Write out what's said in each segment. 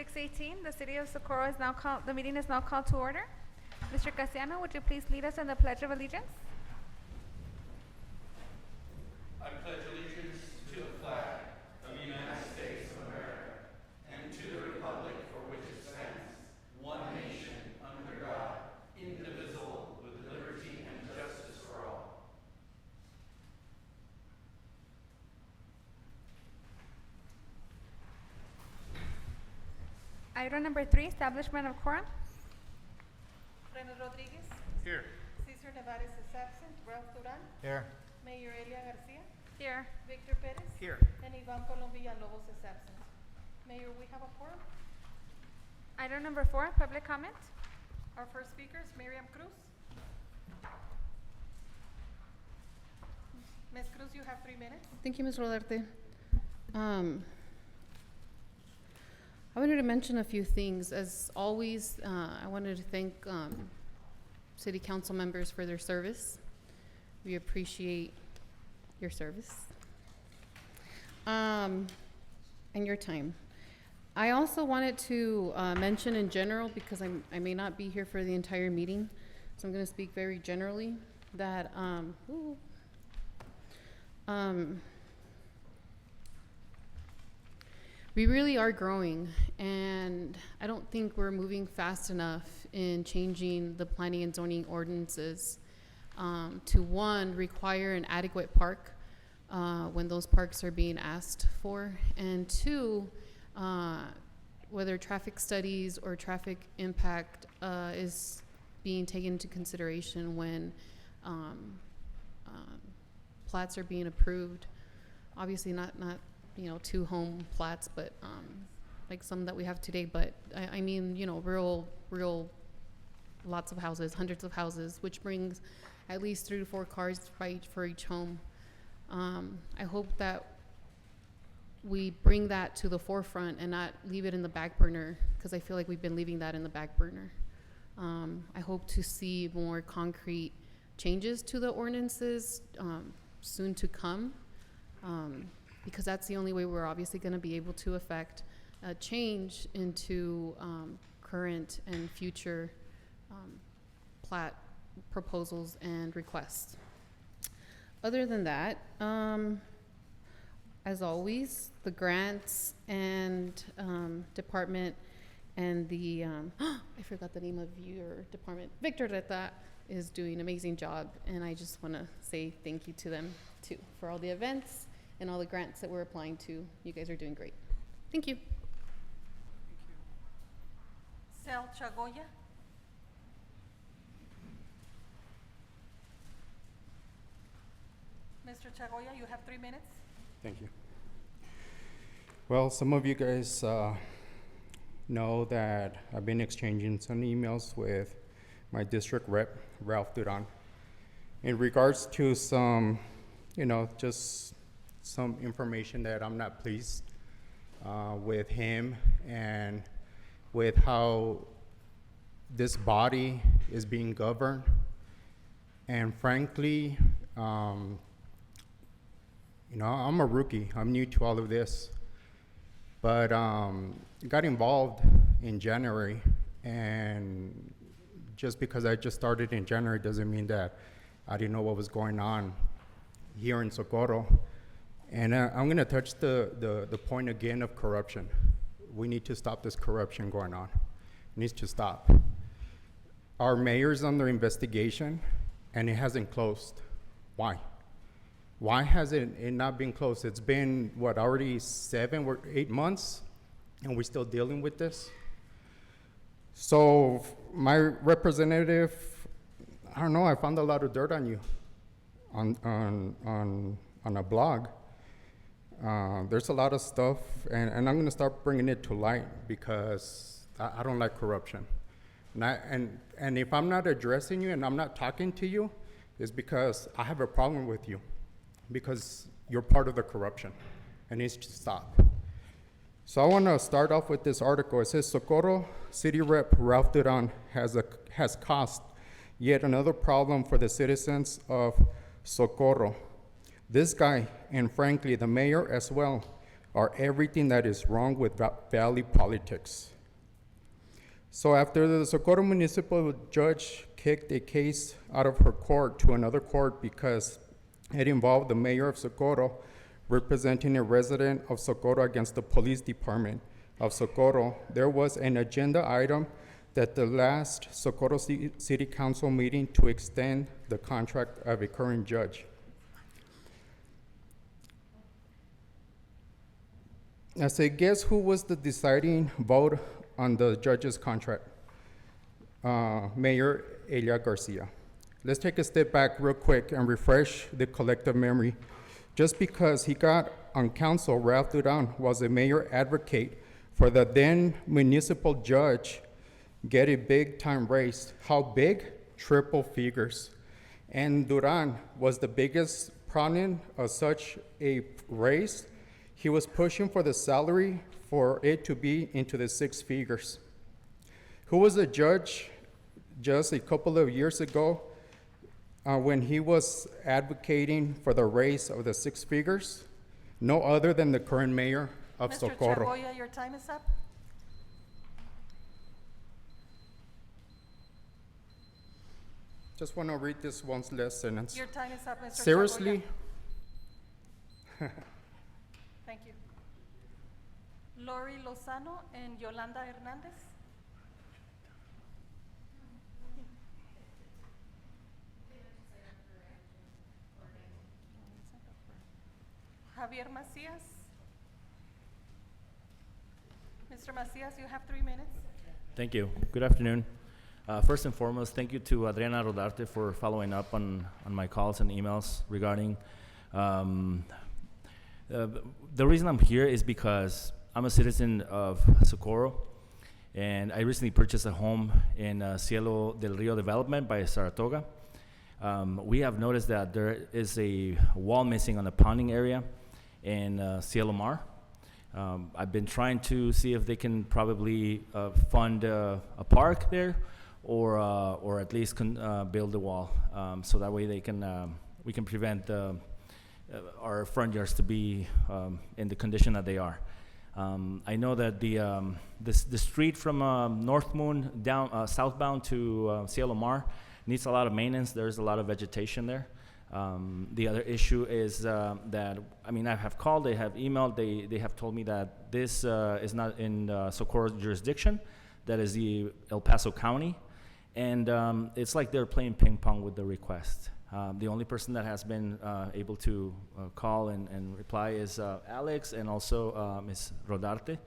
6:18, the city of Socorro is now called, the meeting is now called to order. Mr. Casiano, would you please lead us in the Pledge of Allegiance? I pledge allegiance to the flag of the United States of America and to the republic for which it stands, one nation, under God, indivisible, with liberty and justice for all. Item number 3, establishment of quorum. Rene Rodriguez. Here. Cesar Nevares is absent. Ralph Duran. Here. Mayor Elia Garcia. Here. Victor Perez. Here. And Ivan Colom Villalobos is absent. Mayor, we have a quorum. Item number 4, public comment. Our first speaker is Miriam Cruz. Ms. Cruz, you have 3 minutes. Thank you, Ms. Rodarte. I wanted to mention a few things. As always, I wanted to thank City Council members for their service. We appreciate your service and your time. I also wanted to mention in general, because I may not be here for the entire meeting, so I'm going to speak very generally, that we really are growing, and I don't think we're moving fast enough in changing the planning and zoning ordinances to, one, require an adequate park when those parks are being asked for, and two, whether traffic studies or traffic impact is being taken into consideration when plats are being approved. Obviously not 2 home plats, but like some that we have today, but I mean, real lots of houses, hundreds of houses, which brings at least 3 to 4 cars for each home. I hope that we bring that to the forefront and not leave it in the back burner, because I feel like we've been leaving that in the back burner. I hope to see more concrete changes to the ordinances soon to come, because that's the only way we're obviously going to be able to affect a change into current and future plat proposals and requests. Other than that, as always, the grants and department and the I forgot the name of your department, Victor Reta, is doing an amazing job, and I just want to say thank you to them too for all the events and all the grants that we're applying to. You guys are doing great. Thank you. Sel Chagoya. Mr. Chagoya, you have 3 minutes. Thank you. Well, some of you guys know that I've been exchanging some emails with my district rep, Ralph Duran, in regards to some, just some information that I'm not pleased with him and with how this body is being governed. And frankly, I'm a rookie. I'm new to all of this. But got involved in January, and just because I just started in January doesn't mean that I didn't know what was going on here in Socorro. And I'm going to touch the point again of corruption. We need to stop this corruption going on. It needs to stop. Our mayor's under investigation, and it hasn't closed. Why? Why has it not been closed? It's been, already 7 or 8 months, and we're still dealing with this? So my representative, I don't know, I found a lot of dirt on you on a blog. There's a lot of stuff, and I'm going to start bringing it to light, because I don't like corruption. And if I'm not addressing you and I'm not talking to you, it's because I have a problem with you, because you're part of the corruption, and it needs to stop. So I want to start off with this article. It says, Socorro City Rep Ralph Duran has caused yet another problem for the citizens of Socorro. This guy, and frankly the mayor as well, are everything that is wrong with valley politics. So after the Socorro municipal judge kicked a case out of her court to another court because it involved the mayor of Socorro representing a resident of Socorro against the police department of Socorro, there was an agenda item that the last Socorro City Council meeting to extend the contract of a current judge. I say, guess who was the deciding vote on the judge's contract? Mayor Elia Garcia. Let's take a step back real quick and refresh the collective memory. Just because he got on council, Ralph Duran was a mayor advocate for the then municipal judge get a big time raise. How big? Triple figures. And Duran was the biggest proponent of such a raise. He was pushing for the salary for it to be into the six figures. Who was a judge just a couple of years ago when he was advocating for the raise of the six figures? No other than the current mayor of Mr. Socorro. Chagoya, your time is up. Just want to read this one last sentence. Your time is up, Mr. Seriously, Chagoya. Thank you. Lori Lozano and Yolanda Hernandez. Javier Macias. Mr. Macias, you have 3 minutes. Thank you. Good afternoon. First and foremost, thank you to Adriana Rodarte for following up on my calls and emails regarding the reason I'm here is because I'm a citizen of Socorro, and I recently purchased a home in Cielo del Rio development by Saratoga. We have noticed that there is a wall missing on the ponding area in Cielo Mar. I've been trying to see if they can probably fund a park there, or at least build a wall, so that way they can we can prevent our front yards to be in the condition that they are. I know that the street from North Moon down southbound to Cielo Mar needs a lot of maintenance. There's a lot of vegetation there. The other issue is that, I mean, I have called, they have emailed, they have told me that this is not in Socorro's jurisdiction, that is the El Paso County, and it's like they're playing ping pong with the request. The only person that has been able to call and reply is Alex and also Ms. Rodarte.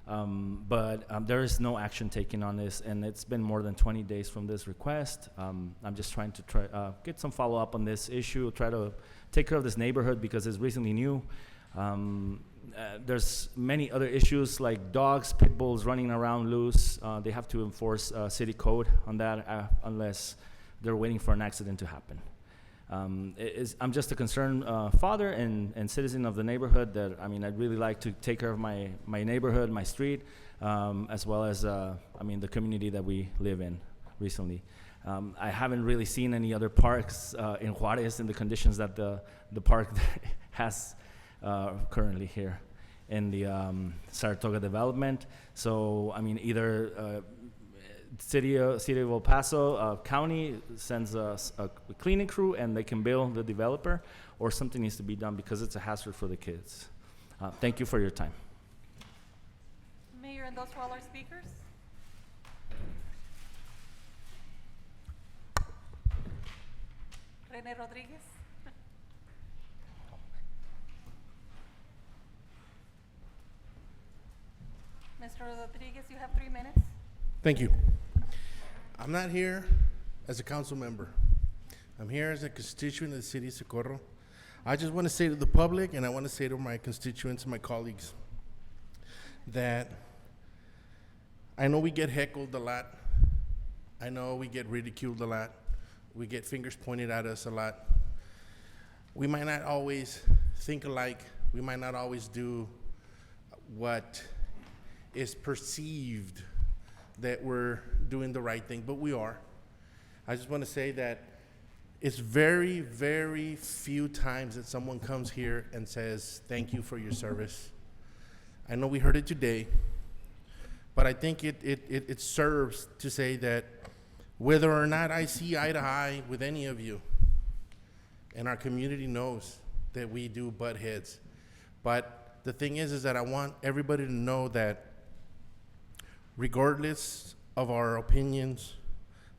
But there is no action taken on this, and it's been more than 20 days from this request. I'm just trying to get some follow-up on this issue, try to take care of this neighborhood because it's recently new. There's many other issues like dogs, pit bulls running around loose. They have to enforce city code on that unless they're waiting for an accident to happen. I'm just a concerned father and citizen of the neighborhood that, I mean, I'd really like to take care of my neighborhood, my street, as well as, I mean, the community that we live in recently. I haven't really seen any other parks in Juarez in the conditions that the park has currently here in the Saratoga development. So, I mean, either City of El Paso County sends us a cleaning crew and they can bill the developer, or something needs to be done because it's a hazard for the kids. Thank you for your time. Mayor, and those were all our speakers. Rene Rodriguez. Mr. Rodriguez, you have 3 minutes. Thank you. I'm not here as a council member. I'm here as a constituent of the city of Socorro. I just want to say to the public, and I want to say to my constituents and my colleagues, that I know we get heckled a lot. I know we get ridiculed a lot. We get fingers pointed at us a lot. We might not always think alike. We might not always do what is perceived that we're doing the right thing, but we are. I just want to say that it's very, very few times that someone comes here and says, thank you for your service. I know we heard it today, but I think it serves to say that whether or not I see eye to eye with any of you, and our community knows that we do butt heads, but the thing is that I want everybody to know that regardless of our opinions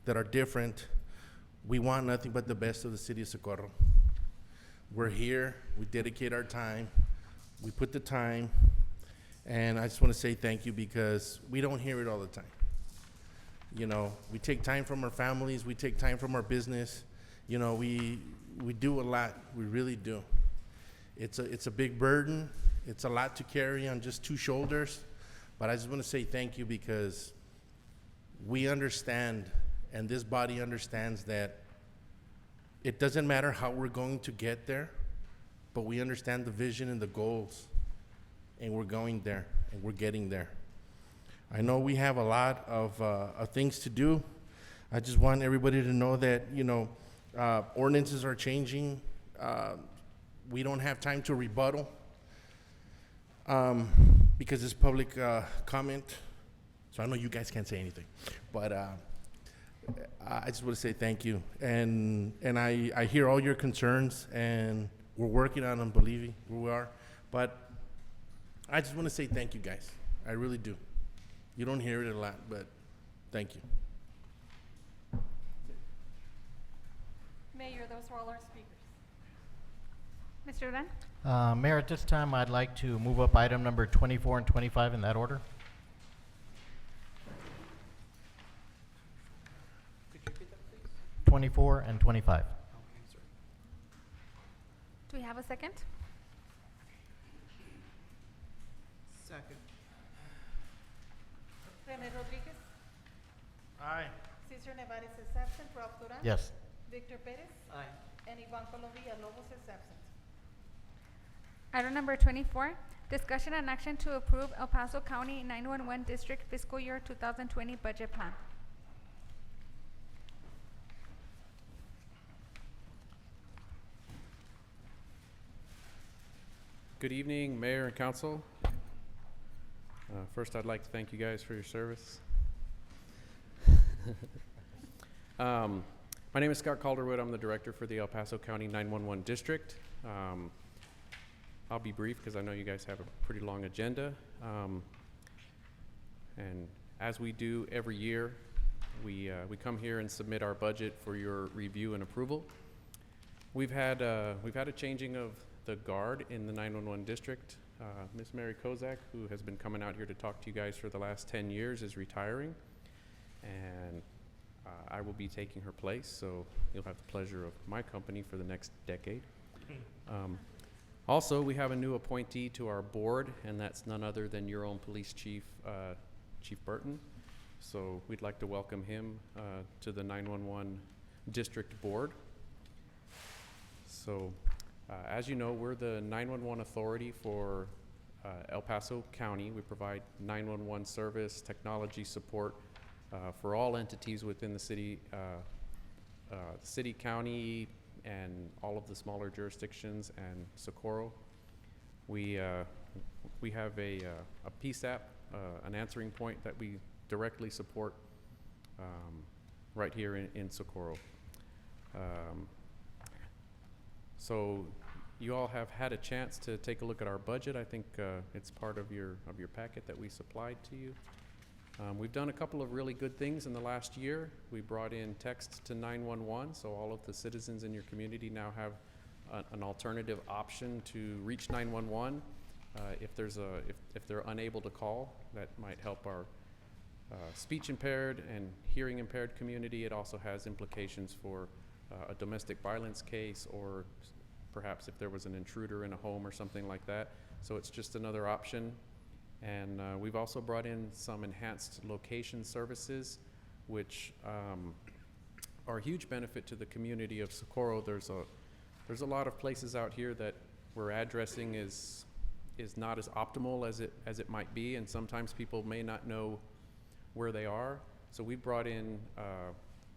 that are different, we want nothing but the best of the city of Socorro. We're here, we dedicate our time, we put the time, and I just want to say thank you because we don't hear it all the time. You know, we take time from our families, we take time from our business. You know, we do a lot, we really do. It's a big burden, it's a lot to carry on just two shoulders, but I just want to say thank you because we understand, and this body understands that it doesn't matter how we're going to get there, but we understand the vision and the goals, and we're going there, and we're getting there. I know we have a lot of things to do. I just want everybody to know that, you know, ordinances are changing. We don't have time to rebuttal because it's public comment. So I know you guys can't say anything, but I just want to say thank you. And I hear all your concerns, and we're working on them, believe me, we are. But I just want to say thank you, guys. I really do. You don't hear it a lot, but thank you. Mayor, those were all our speakers. Mr. Uran? Mayor, at this time, I'd like to move up item number 24 and 25 in that order. Could you repeat that, please? 24 and 25. Do we have a second? Second. Rene Rodriguez, Aye. Cesar Nevares is absent, Ralph Duran. Yes. Victor Perez, Aye. and Ivan Colom Villalobos is absent. Item number 24, discussion and action to approve El Paso County 911 District Fiscal Year 2020 Budget Plan. Good evening, Mayor and Council. First, I'd like to thank you guys for your service. My name is Scott Calderwood. I'm the director for the El Paso County 911 District. I'll be brief because I know you guys have a pretty long agenda. And as we do every year, we come here and submit our budget for your review and approval. We've had a changing of the guard in the 911 district. Ms. Mary Kozak, who has been coming out here to talk to you guys for the last 10 years, is retiring, and I will be taking her place, so you'll have the pleasure of my company for the next decade. Also, we have a new appointee to our board, and that's none other than your own police chief, Chief Burton. So we'd like to welcome him to the 911 district board. So as you know, we're the 911 authority for El Paso County. We provide 911 service, technology support for all entities within the city, county, and all of the smaller jurisdictions and Socorro. We have a PSAP, an answering point that we directly support right here in Socorro. So you all have had a chance to take a look at our budget. I think it's part of your packet that we supplied to you. We've done a couple of really good things in the last year. We brought in text to 911, so all of the citizens in your community now have an alternative option to reach 911 if they're unable to call. That might help our speech impaired and hearing impaired community. It also has implications for a domestic violence case, or perhaps if there was an intruder in a home or something like that. So it's just another option. And we've also brought in some enhanced location services, which are a huge benefit to the community of Socorro. There's a lot of places out here that where addressing is not as optimal as it might be, and sometimes people may not know where they are. So we brought in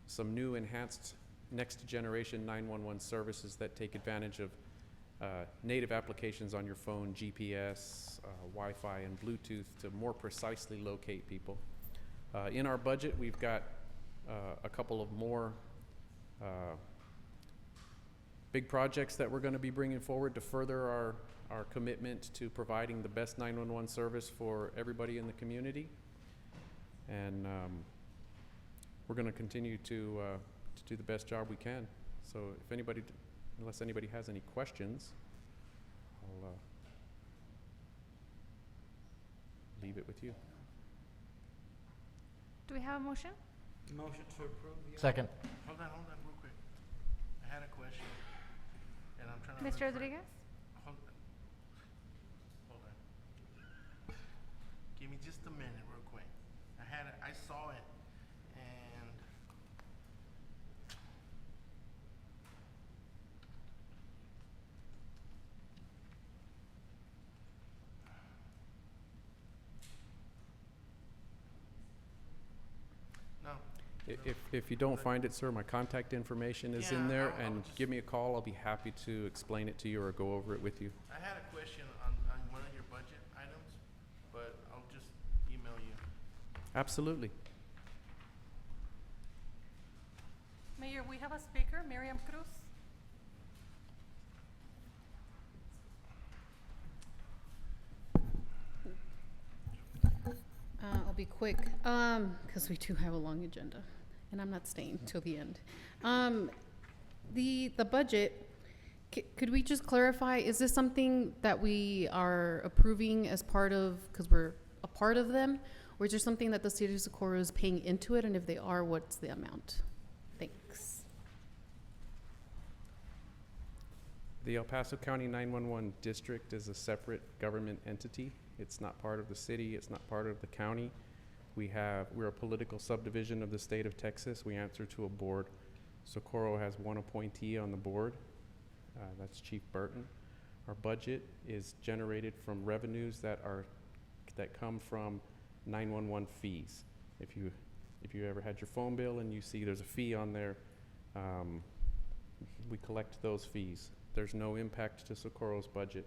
some new enhanced next generation 911 services that take advantage of native applications on your phone, GPS, Wi-Fi, and Bluetooth to more precisely locate people. In our budget, we've got a couple of more big projects that we're going to be bringing forward to further our commitment to providing the best 911 service for everybody in the community. And we're going to continue to do the best job we can. So if anybody, unless anybody has any questions, I'll leave it with you. Do we have a motion? Motion to approve the. Second. Hold on, real quick. I had a question, and I'm trying to. Mr. look for it. Rodriguez? Hold on. Give me just a minute, real quick. I saw it, and no. If you don't find it, sir, my contact information is in Yeah, there, I'll and just- give me a call. I'll be happy to explain it to you or go over it with you. I had a question on one of your budget items, but I'll just email you. Absolutely. Mayor, we have a speaker, Miriam Cruz. I'll be quick, because we do have a long agenda, and I'm not staying till the end. The budget, could we just clarify, is this something that we are approving as part of, because we're a part of them? Or is there something that the city of Socorro is paying into it, and if they are, what's the amount? Thanks. The El Paso County 911 District is a separate government entity. It's not part of the city. It's not part of the county. We're a political subdivision of the state of Texas. We answer to a board. Socorro has one appointee on the board. That's Chief Burton. Our budget is generated from revenues that come from 911 fees. If you ever had your phone bill and you see there's a fee on there, we collect those fees. There's no impact to Socorro's budget.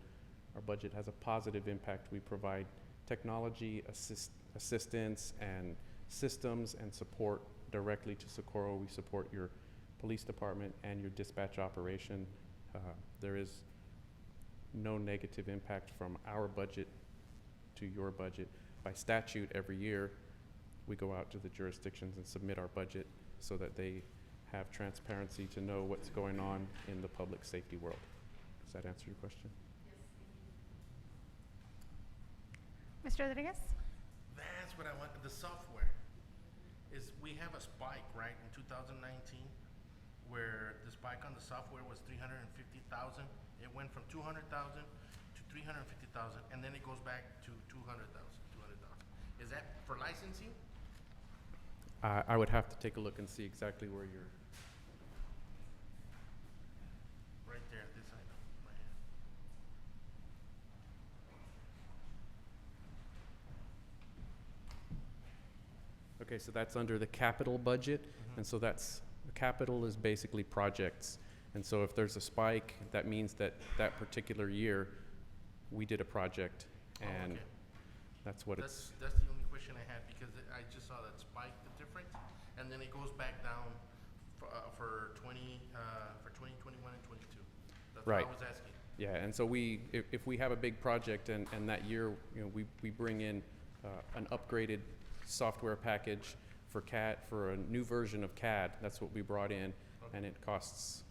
Our budget has a positive impact. We provide technology, assistance, and systems and support directly to Socorro. We support your police department and your dispatch operation. There is no negative impact from our budget to your budget. By statute, every year, we go out to the jurisdictions and submit our budget so that they have transparency to know what's going on in the public safety world. Does that answer your question? Mr. Rodriguez? That's what I want. The software is we have a spike, right, in 2019, where the spike on the software was 350,000. It went from 200,000 to 350,000, and then it goes back to 200,000. Is that for licensing? I would have to take a look and see exactly where you're. Right there, this item, right here. Okay, so that's under the capital budget, and so capital is basically projects. And so if there's a spike, that means that particular year, we did a project, and okay. that's what it's. That's the only question I had, because I just saw that spike, the difference, and then it goes back down for 2021 and 22. That's Right. what I was asking. Yeah, and so if we have a big project and that year, we bring in an upgraded software package for CAD, for a new version of CAD, that's what we brought in, Okay. and it costs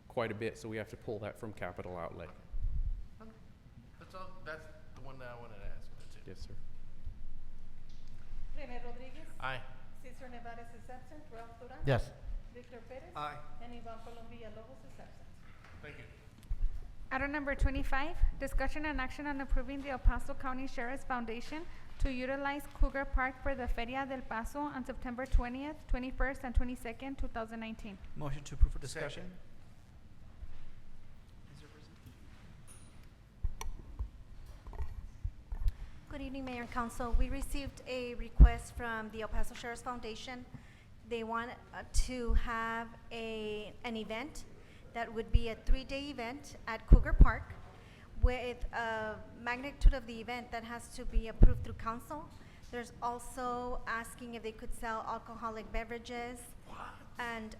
quite a bit, so we have to pull that from capital outlay. That's all. That's the one that I wanted to ask. That's it. Yes, sir. Rene Rodriguez. Aye. Cesar Nevares is absent. Ralph Duran. Yes. Victor Perez. Aye. And Ivan Colom Villalobos is absent. Thank you. Item number 25, discussion and action on approving the El Paso County Sheriff's Foundation to utilize Cougar Park for the Feria del Paso on September 20th, 21st, and 22nd, 2019. Motion to approve for discussion. Good evening, Mayor and Council. We received a request from the El Paso Sheriff's Foundation. They want to have an event. that would be a 3-day event at Cougar Park with a magnitude of the event that has to be approved through council. There's also asking if they could sell alcoholic beverages. And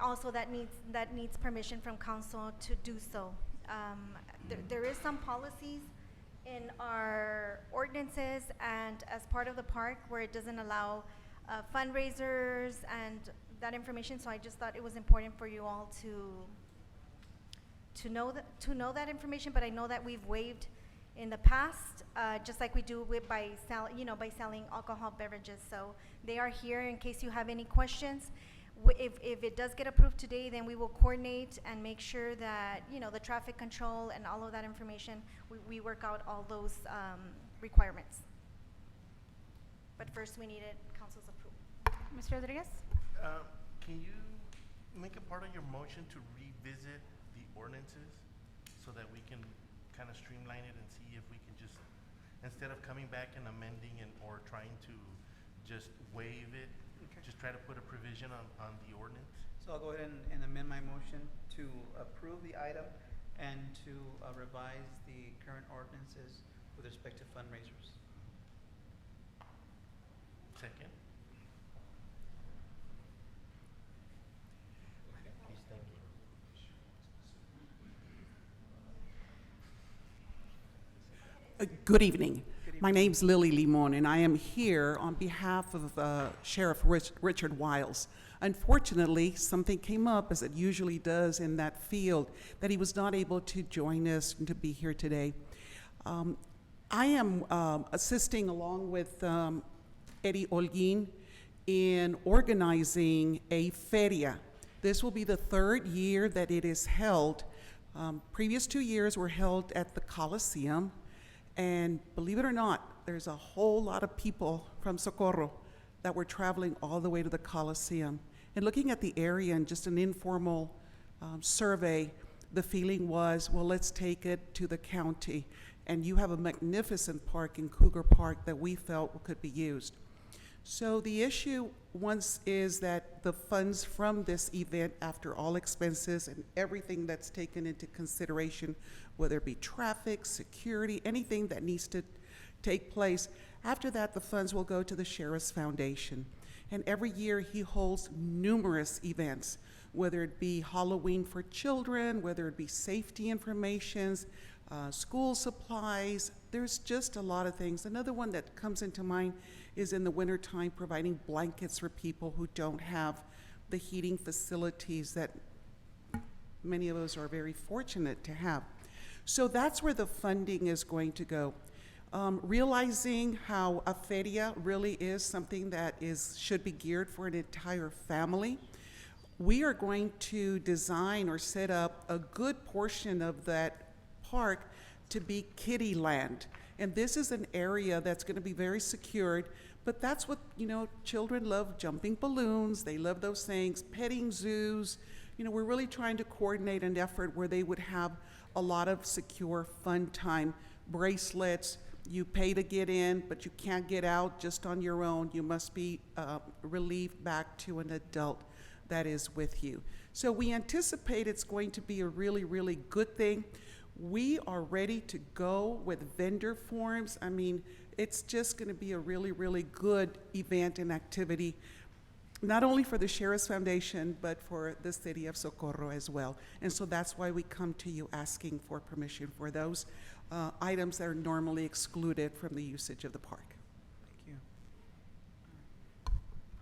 also that needs permission from council to do so. There is some policies in our ordinances and as part of the park where it doesn't allow fundraisers and that information, so I just thought it was important for you all to know that information, but I know that we've waived in the past, just like we do by selling alcohol beverages. So they are here in case you have any questions. If it does get approved today, then we will coordinate and make sure that, the traffic control and all of that information, we work out all those requirements. But first, we needed council's approval. Mr. Rodriguez? Can you make a part of your motion to revisit the ordinances so that we can kind of streamline it and see if we can just, instead of coming back and amending or trying to just waive it, just try to put a provision on the ordinance? So I'll go ahead and amend my motion to approve the item and to revise the current ordinances with respect to fundraisers. Second. Good evening. My name's Lily Limon, and I am here on behalf of Sheriff Richard Wiles. Unfortunately, something came up, as it usually does in that field, that he was not able to join us and to be here today. I am assisting along with Eddie Holguin in organizing a feria. This will be the 3rd year that it is held. Previous 2 years were held at the Coliseum. And believe it or not, there's a whole lot of people from Socorro that were traveling all the way to the Coliseum. And looking at the area and just an informal survey, the feeling was, well, let's take it to the county. And you have a magnificent park in Cougar Park that we felt could be used. So the issue once is that the funds from this event, after all expenses and everything that's taken into consideration, whether it be traffic, security, anything that needs to take place, after that the funds will go to the Sheriff's Foundation. And every year he holds numerous events, whether it be Halloween for children, whether it be safety informations, school supplies. There's just a lot of things. Another one that comes into mind is in the wintertime providing blankets for people who don't have the heating facilities that many of us are very fortunate to have. So that's where the funding is going to go. Realizing how a feria really is something that should be geared for an entire family, we are going to design or set up a good portion of that park to be kiddie land. And this is an area that's going to be very secured, but that's what, children love: jumping balloons, they love those things, petting zoos. We're really trying to coordinate an effort where they would have a lot of secure fun time. Bracelets, you pay to get in, but you can't get out just on your own. You must be relieved back to an adult that is with you. So we anticipate it's going to be a really, really good thing. We are ready to go with vendor forms. I mean, it's just going to be a really, really good event and activity, not only for the Sheriff's Foundation, but for the city of Socorro as well. And so that's why we come to you asking for permission for those items that are normally excluded from the usage of the park.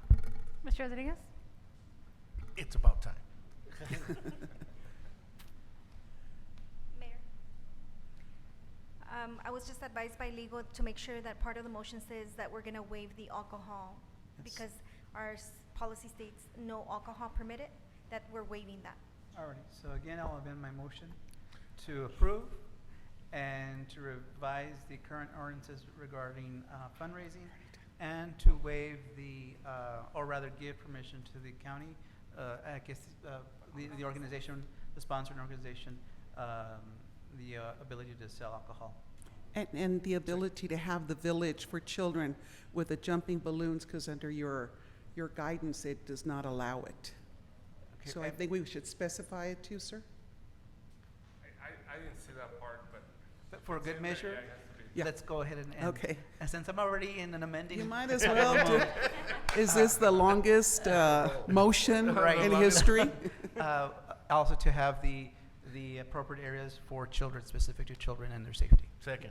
Thank you. Mr. Rodriguez? It's about time. Mayor, I was just advised by legal to make sure that part of the motion says that we're gonna waive the alcohol, because our policy states no alcohol permitted, that we're waiving that. Alrighty, so again, I'll amend my motion to approve and to revise the current ordinances regarding fundraising and to waive or rather give permission to the county, I guess the organization, the sponsoring organization, the ability to sell alcohol. And the ability to have the village for children with the jumping balloons, because under your guidance, it does not allow it. Okay, So I think we should specify it too, sir? I didn't see that part, but. but for good measure, Yeah, it has to be. Yeah. let's go ahead and. Okay. And since I'm already in an amending. You might as well do. Is this the longest motion Right. in history? Also to have the appropriate areas for children, specific to children and their safety. Second.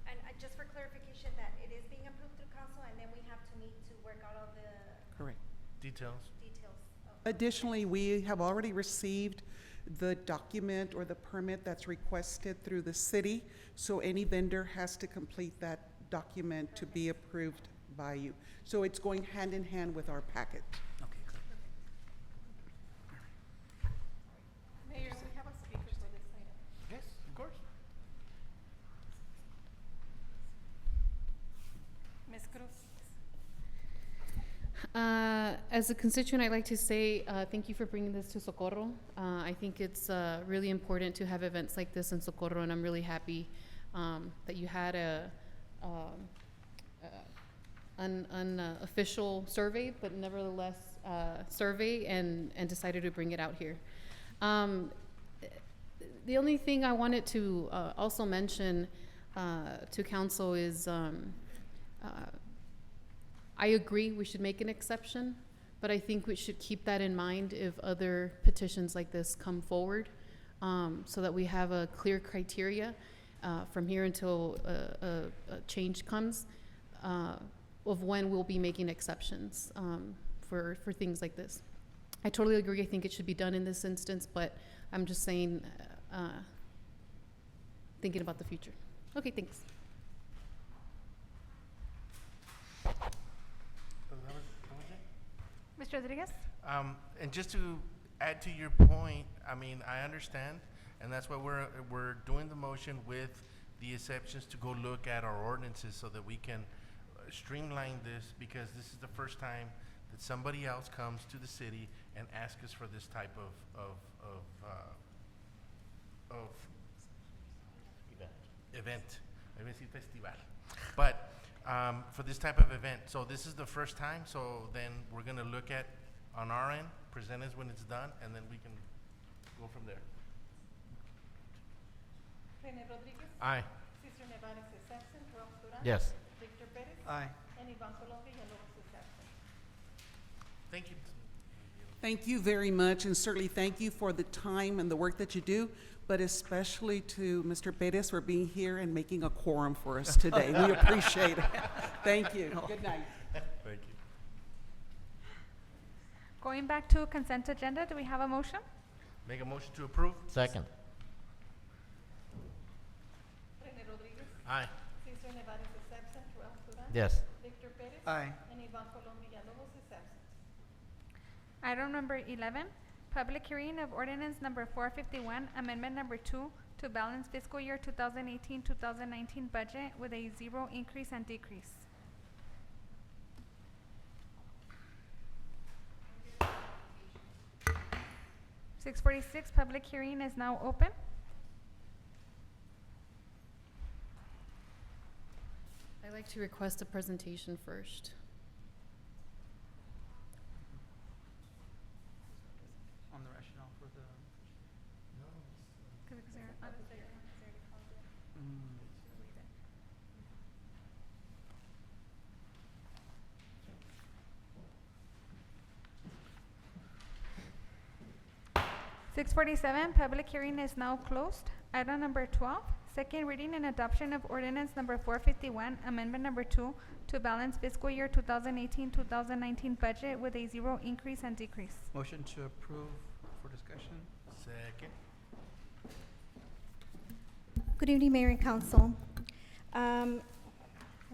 And just for clarification, that it is being approved through council, and then we have to meet to work out all the Correct. Details. details of. Additionally, we have already received the document or the permit that's requested through the city, so any vendor has to complete that document to be approved by you. So it's going hand in hand with our packet. Okay, good. Mayor, we have a speaker for this item. Yes, of course. Ms. Cruz. As a constituent, I'd like to say thank you for bringing this to Socorro. I think it's really important to have events like this in Socorro, and I'm really happy that you had an unofficial survey, but nevertheless survey, and decided to bring it out here. The only thing I wanted to also mention to council is I agree we should make an exception, but I think we should keep that in mind if other petitions like this come forward, so that we have a clear criteria from here until a change comes of when we'll be making exceptions for things like this. I totally agree. I think it should be done in this instance, but I'm just saying, thinking about the future. Okay, thanks. Mr. Rodriguez? And just to add to your point, I mean, I understand, and that's why we're doing the motion with the exceptions to go look at our ordinances so that we can streamline this, because this is the first time that somebody else comes to the city and asks us for this type of event. I mean, festival. But for this type of event. So this is the first time, so then we're gonna look at, on our end, present us when it's done, and then we can go from there. Rene Rodriguez. Aye. Cesar Nevares is absent. Ralph Duran. Yes. Victor Perez. Aye. And Ivan Colom Villalobos is absent. Thank you. Thank you very much, and certainly thank you for the time and the work that you do, but especially to Mr. Perez for being here and making a quorum for us today. We appreciate it. Thank you. Good night. Thank you. Going back to consent agenda, do we have a motion? Make a motion to approve? Second. Rene Rodriguez. Aye. Cesar Nevares is absent. Ralph Duran. Yes. Victor Perez. Aye. And Ivan Colom Villalobos is absent. Item number 11, public hearing of ordinance number 451, amendment number 2 to balance fiscal year 2018-2019 budget with a 0 increase and decrease. (646) Public hearing is now open. I'd like to request a presentation first. On the rationale for the. Mm. 647, public hearing is now closed. Item number 12, second reading and adoption of ordinance number 451, amendment number 2 to balance fiscal year 2018-2019 budget with a 0 increase and decrease. Motion to approve for discussion. Second. Good evening, Mayor and Council. As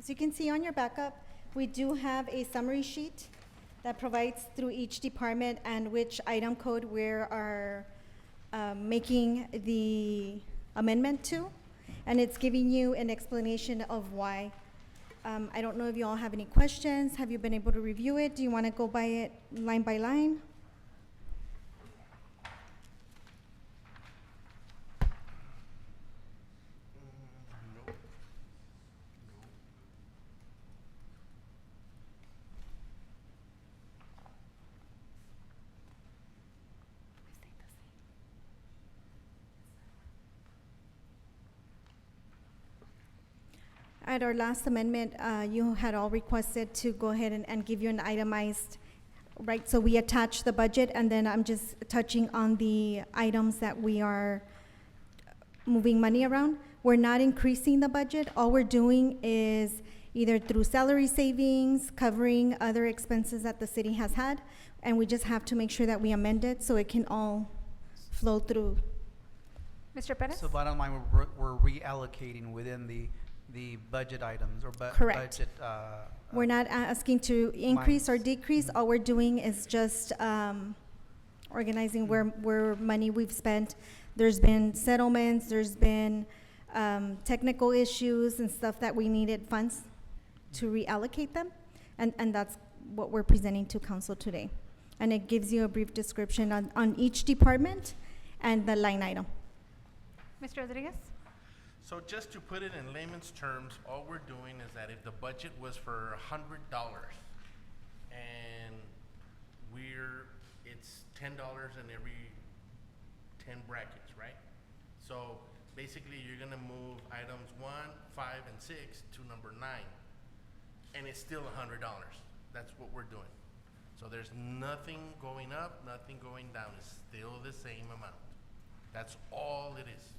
you can see on your backup, we do have a summary sheet that provides through each department and which item code we are making the amendment to, and it's giving you an explanation of why. I don't know if you all have any questions. Have you been able to review it? Do you want to go by it line by line? Nope. at our last amendment, you had all requested to go ahead and give you an itemized, right? So we attach the budget, and then I'm just touching on the items that we are moving money around. We're not increasing the budget. All we're doing is either through salary savings, covering other expenses that the city has had, and we just have to make sure that we amend it so it can all flow through. Mr. Perez? So bottom line, we're reallocating within the budget items or Correct. budget, We're not asking to increase or lines. decrease. All we're doing is just organizing where money we've spent. There's been settlements, there's been technical issues and stuff that we needed funds to reallocate them. And that's what we're presenting to council today. And it gives you a brief description on each department and the line item. Mr. Rodriguez? So just to put it in layman's terms, all we're doing is that if the budget was for $100 and it's $10 in every 10 brackets, right? So basically you're gonna move items 1, 5, and 6 to number 9, and it's still $100. That's what we're doing. So there's nothing going up, nothing going down. It's still the same amount. That's all it is.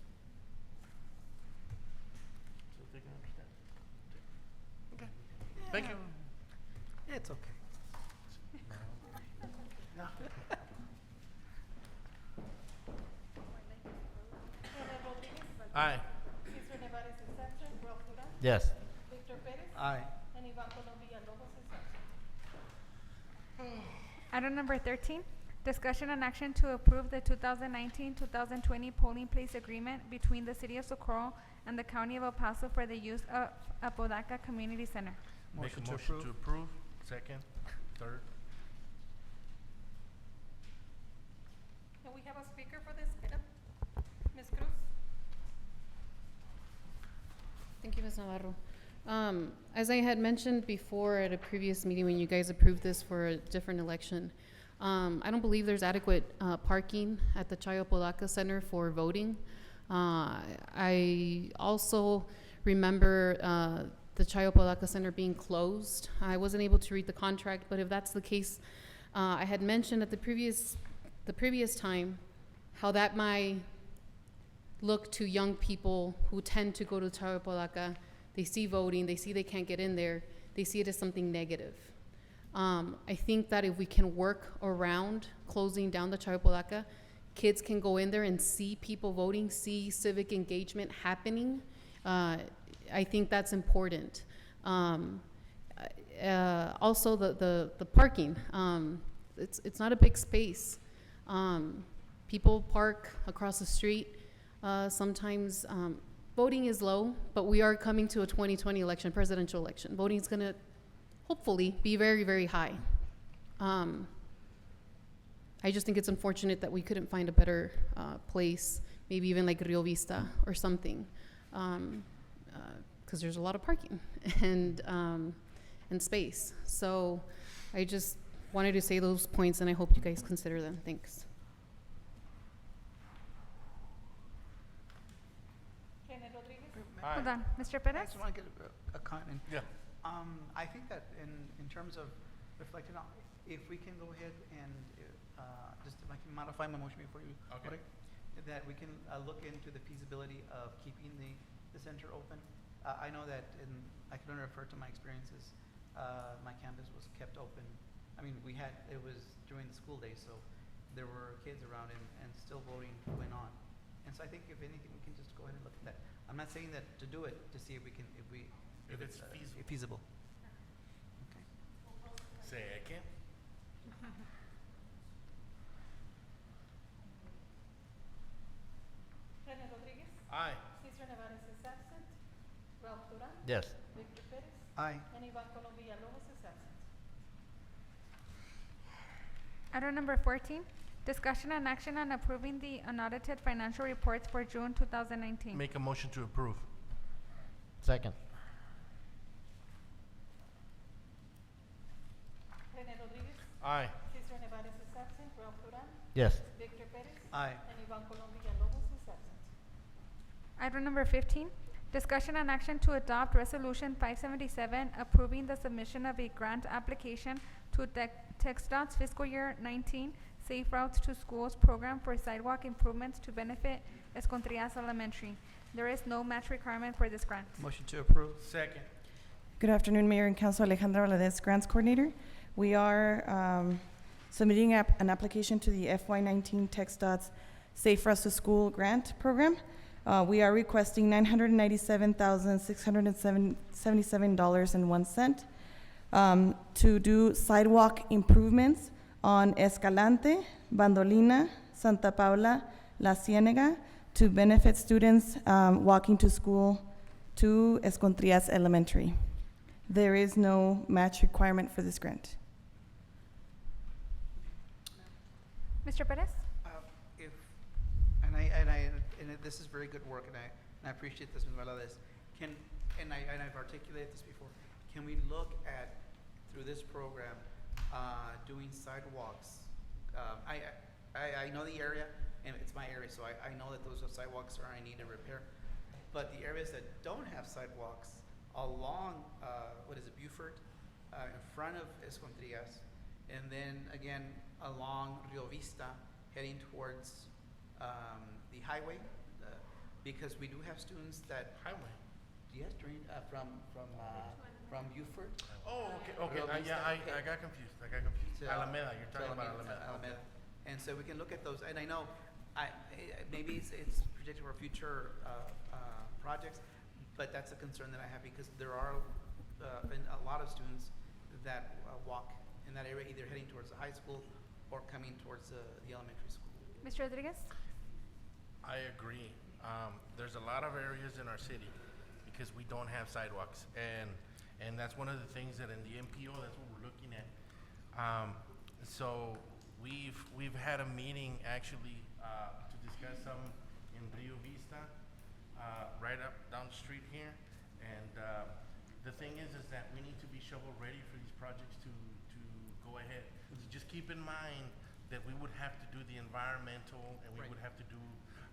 So they can understand. Okay. Thank you. It's okay. René Rodríguez. Aye. Cesar Nevares is absent. Ralph Duran. Yes. Victor Pérez. Aye. And Iván Colom Villalobos is absent. Item number 13, discussion and action to approve the 2019-2020 polling place agreement between the City of Socorro and the County of El Paso for the use of Apodaca Community Center. Make a Motion to motion approve. to approve. Second, third. And we have a speaker for this item. Ms. Cruz. Thank you, Ms. Navarro. As I had mentioned before at a previous meeting when you guys approved this for a different election, I don't believe there's adequate parking at the Chayo Apodaca Center for voting. I also remember the Chayo Apodaca Center being closed. I wasn't able to read the contract, but if that's the case, I had mentioned at the previous time how that might look to young people who tend to go to Chayo Apodaca. They see voting, they see they can't get in there, they see it as something negative. I think that if we can work around closing down the Chayo Apodaca, kids can go in there and see people voting, see civic engagement happening. I think that's important. Also, the parking. It's not a big space. People park across the street. Sometimes voting is low, but we are coming to a 2020 election, presidential election. Voting is going to hopefully be very, very high. I just think it's unfortunate that we couldn't find a better place, maybe even like Rio Vista or something, because there's a lot of parking and space. So I just wanted to say those points, and I hope you guys consider them. Thanks. René Rodríguez. Aye. Hold on, Mr. I Perez? just want to get a comment. Yeah. I think that in terms of reflecting on, if we can go ahead and, just if I can modify my motion before you. Okay. That we can look into the feasibility of keeping the center open. I know that I can only refer to my experiences. My campus was kept open. I mean, it was during the school day, so there were kids around and still voting went on. And so I think if anything, we can just go ahead and look at that. I'm not saying that to do it, to see if it's feasible. Okay. Second. René Rodríguez. Aye. Cesar Nevares is absent. Ralph Duran. Yes. Victor Pérez. Aye. And Iván Colom Villalobos is absent. Item number 14, discussion and action on approving the unaudited financial reports for June 2019. Make a motion to approve. Second. René Rodríguez. Aye. Cesar Nevares is absent. Ralph Duran. Yes. Victor Pérez. Aye. And Iván Colom Villalobos is absent. Item number 15, Discussion and action to adopt Resolution 577 approving the submission of a grant application to TxDOT's fiscal year 19 Safe Routes to Schools program for sidewalk improvements to benefit Escondrias Elementary. There is no match requirement for this grant. Motion to approve. Second. Good afternoon, Mayor and Council. Alejandra Valadez, Grants Coordinator. We are submitting an application to the FY19 TxDOT's Safe Routes to School grant program. We are requesting $997,677.01 to do sidewalk improvements on Escalante, Bandolina, Santa Paula, La Ciénega to benefit students walking to school to Escondrias Elementary. There is no match requirement for this grant. Mr. Perez? If, this is very good work, and I appreciate this, Ms. Valadez. And I've articulated this before, can we look at, through this program, doing sidewalks? I know the area, and it's my area, so I know that those sidewalks are in need of repair. But the areas that don't have sidewalks along, Buford, in front of Escondrias, and then again along Rio Vista, heading towards the highway, because we do have students that yes, from Buford. Oh, okay. Rio Vista, I got confused. to, Alameda, you're talking about Alameda. Alameda. And so we can look at those, and I know, maybe it's projected for future projects, but that's a concern that I have because there are a lot of students that walk in that area, either heading towards the high school or coming towards the elementary school. Mr. Rodriguez? I agree. There's a lot of areas in our city because we don't have sidewalks, and that's one of the things that in the MPO, that's what we're looking at. So we've had a meeting actually to discuss some in Rio Vista, right up down the street here, and the thing is that we need to be shovel ready for these projects to go ahead. So just keep in mind that we would have to do the environmental, and we would have to do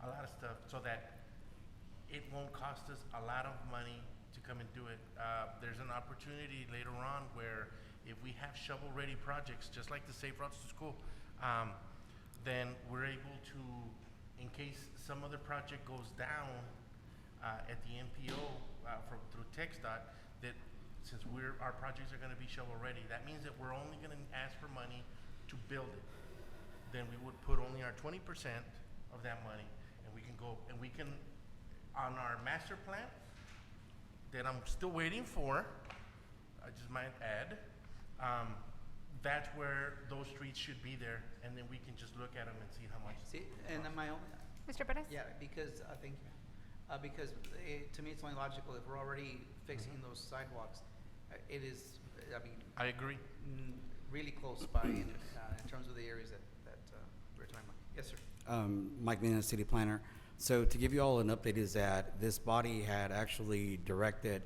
a lot of stuff so that it won't cost us a lot of money to come and do it. There's an opportunity later on where if we have shovel-ready projects, just like the Safe Routes to School, then we're able to, in case some other project goes down at the MPO through TxDOT, that since our projects are going to be shovel-ready, that means that we're only going to ask for money to build it. Then we would put only our 20% of that money, and we can go, and we can, on our master plan, that I'm still waiting for, I just might add, that's where those streets should be there, and then we can just look at them and see how much. See, and my own. Mr. Perez? Yeah, because, thank you. Because to me, it's only logical if we're already fixing those sidewalks. It is, I agree. Really close by in terms of the areas that we're talking about. Yes, sir. Mike Mina, city planner. So to give you all an update is that this body had actually directed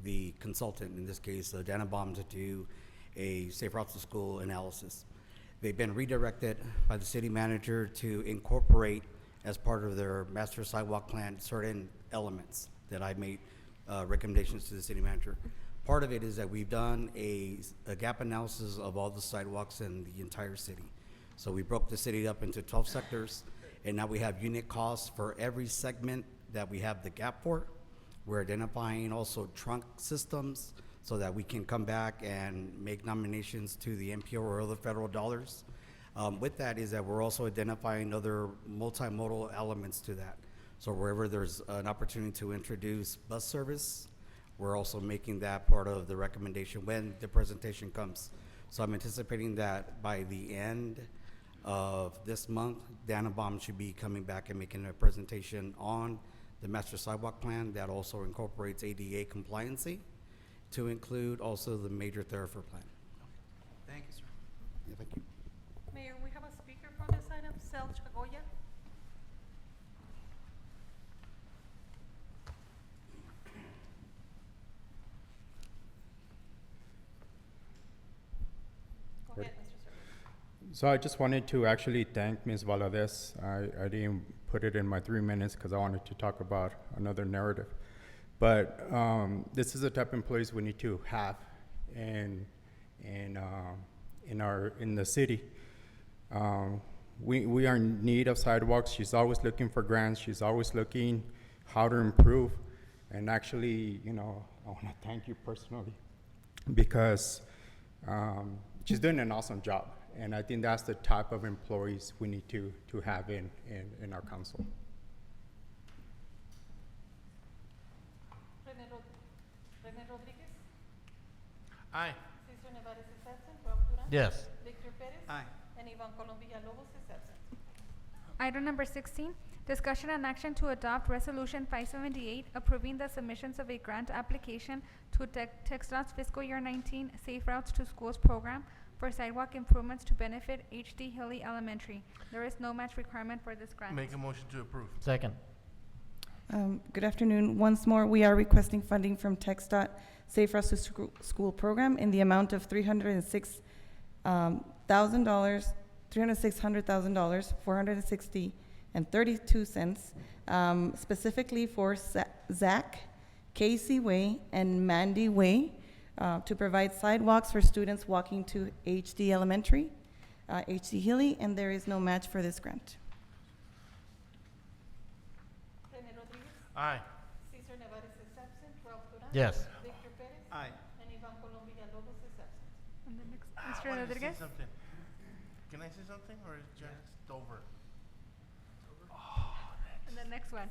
the consultant, in this case, Dana Baum, to do a Safe Routes to School analysis. They've been redirected by the city manager to incorporate as part of their master sidewalk plan certain elements that I made recommendations to the city manager. Part of it is that we've done a gap analysis of all the sidewalks in the entire city. So we broke the city up into 12 sectors, and now we have unit costs for every segment that we have the gap for. We're identifying also trunk systems so that we can come back and make nominations to the MPO or other federal dollars. With that is that we're also identifying other multimodal elements to that. So wherever there's an opportunity to introduce bus service, we're also making that part of the recommendation when the presentation comes. So I'm anticipating that by the end of this month, Dana Baum should be coming back and making a presentation on the master sidewalk plan that also incorporates ADA compliancy to include also the major thoroughfare plan. Thank you, sir. Yeah, thank you. Mayor, we have a speaker for this item, Sel Chagoya. Go ahead, Mr. Sir. So I just wanted to actually thank Ms. Valadez. I didn't put it in my 3 minutes because I wanted to talk about another narrative. But this is the type of employees we need to have in the city. We are in need of sidewalks. She's always looking for grants. She's always looking how to improve. And actually, I want to thank you personally because she's doing an awesome job. And I think that's the type of employees we need to have in our council. Rene Rodriguez, Aye. Cesar Nevares is absent, Ralph Duran. Yes. Victor Perez. Aye. And Ivan Colom Villalobos is absent. Item number 16, discussion and action to adopt Resolution 578 approving the submissions of a grant application to TxDOT's fiscal year 19 Safe Routes to Schools program for sidewalk improvements to benefit H.D. Hilly Elementary. There is no match requirement for this grant. Make a motion to approve. Second. Good afternoon. Once more, we are requesting funding from TxDOT Safe Routes to School program in the amount of $306,000, $460.32, specifically for Zach, Casey Way, and Mandy Way, to provide sidewalks for students walking to HD Elementary, HD Hilly, and there is no match for this grant. Rene Rodriguez, Aye. Cesar Nevares is absent, Ralph Duran. Yes. Victor Perez. Aye. And Ivan Colom Villalobos is absent. And the next, I Mr. wanted to say Rodriguez? something. Can I say something or is it just over? And the next one.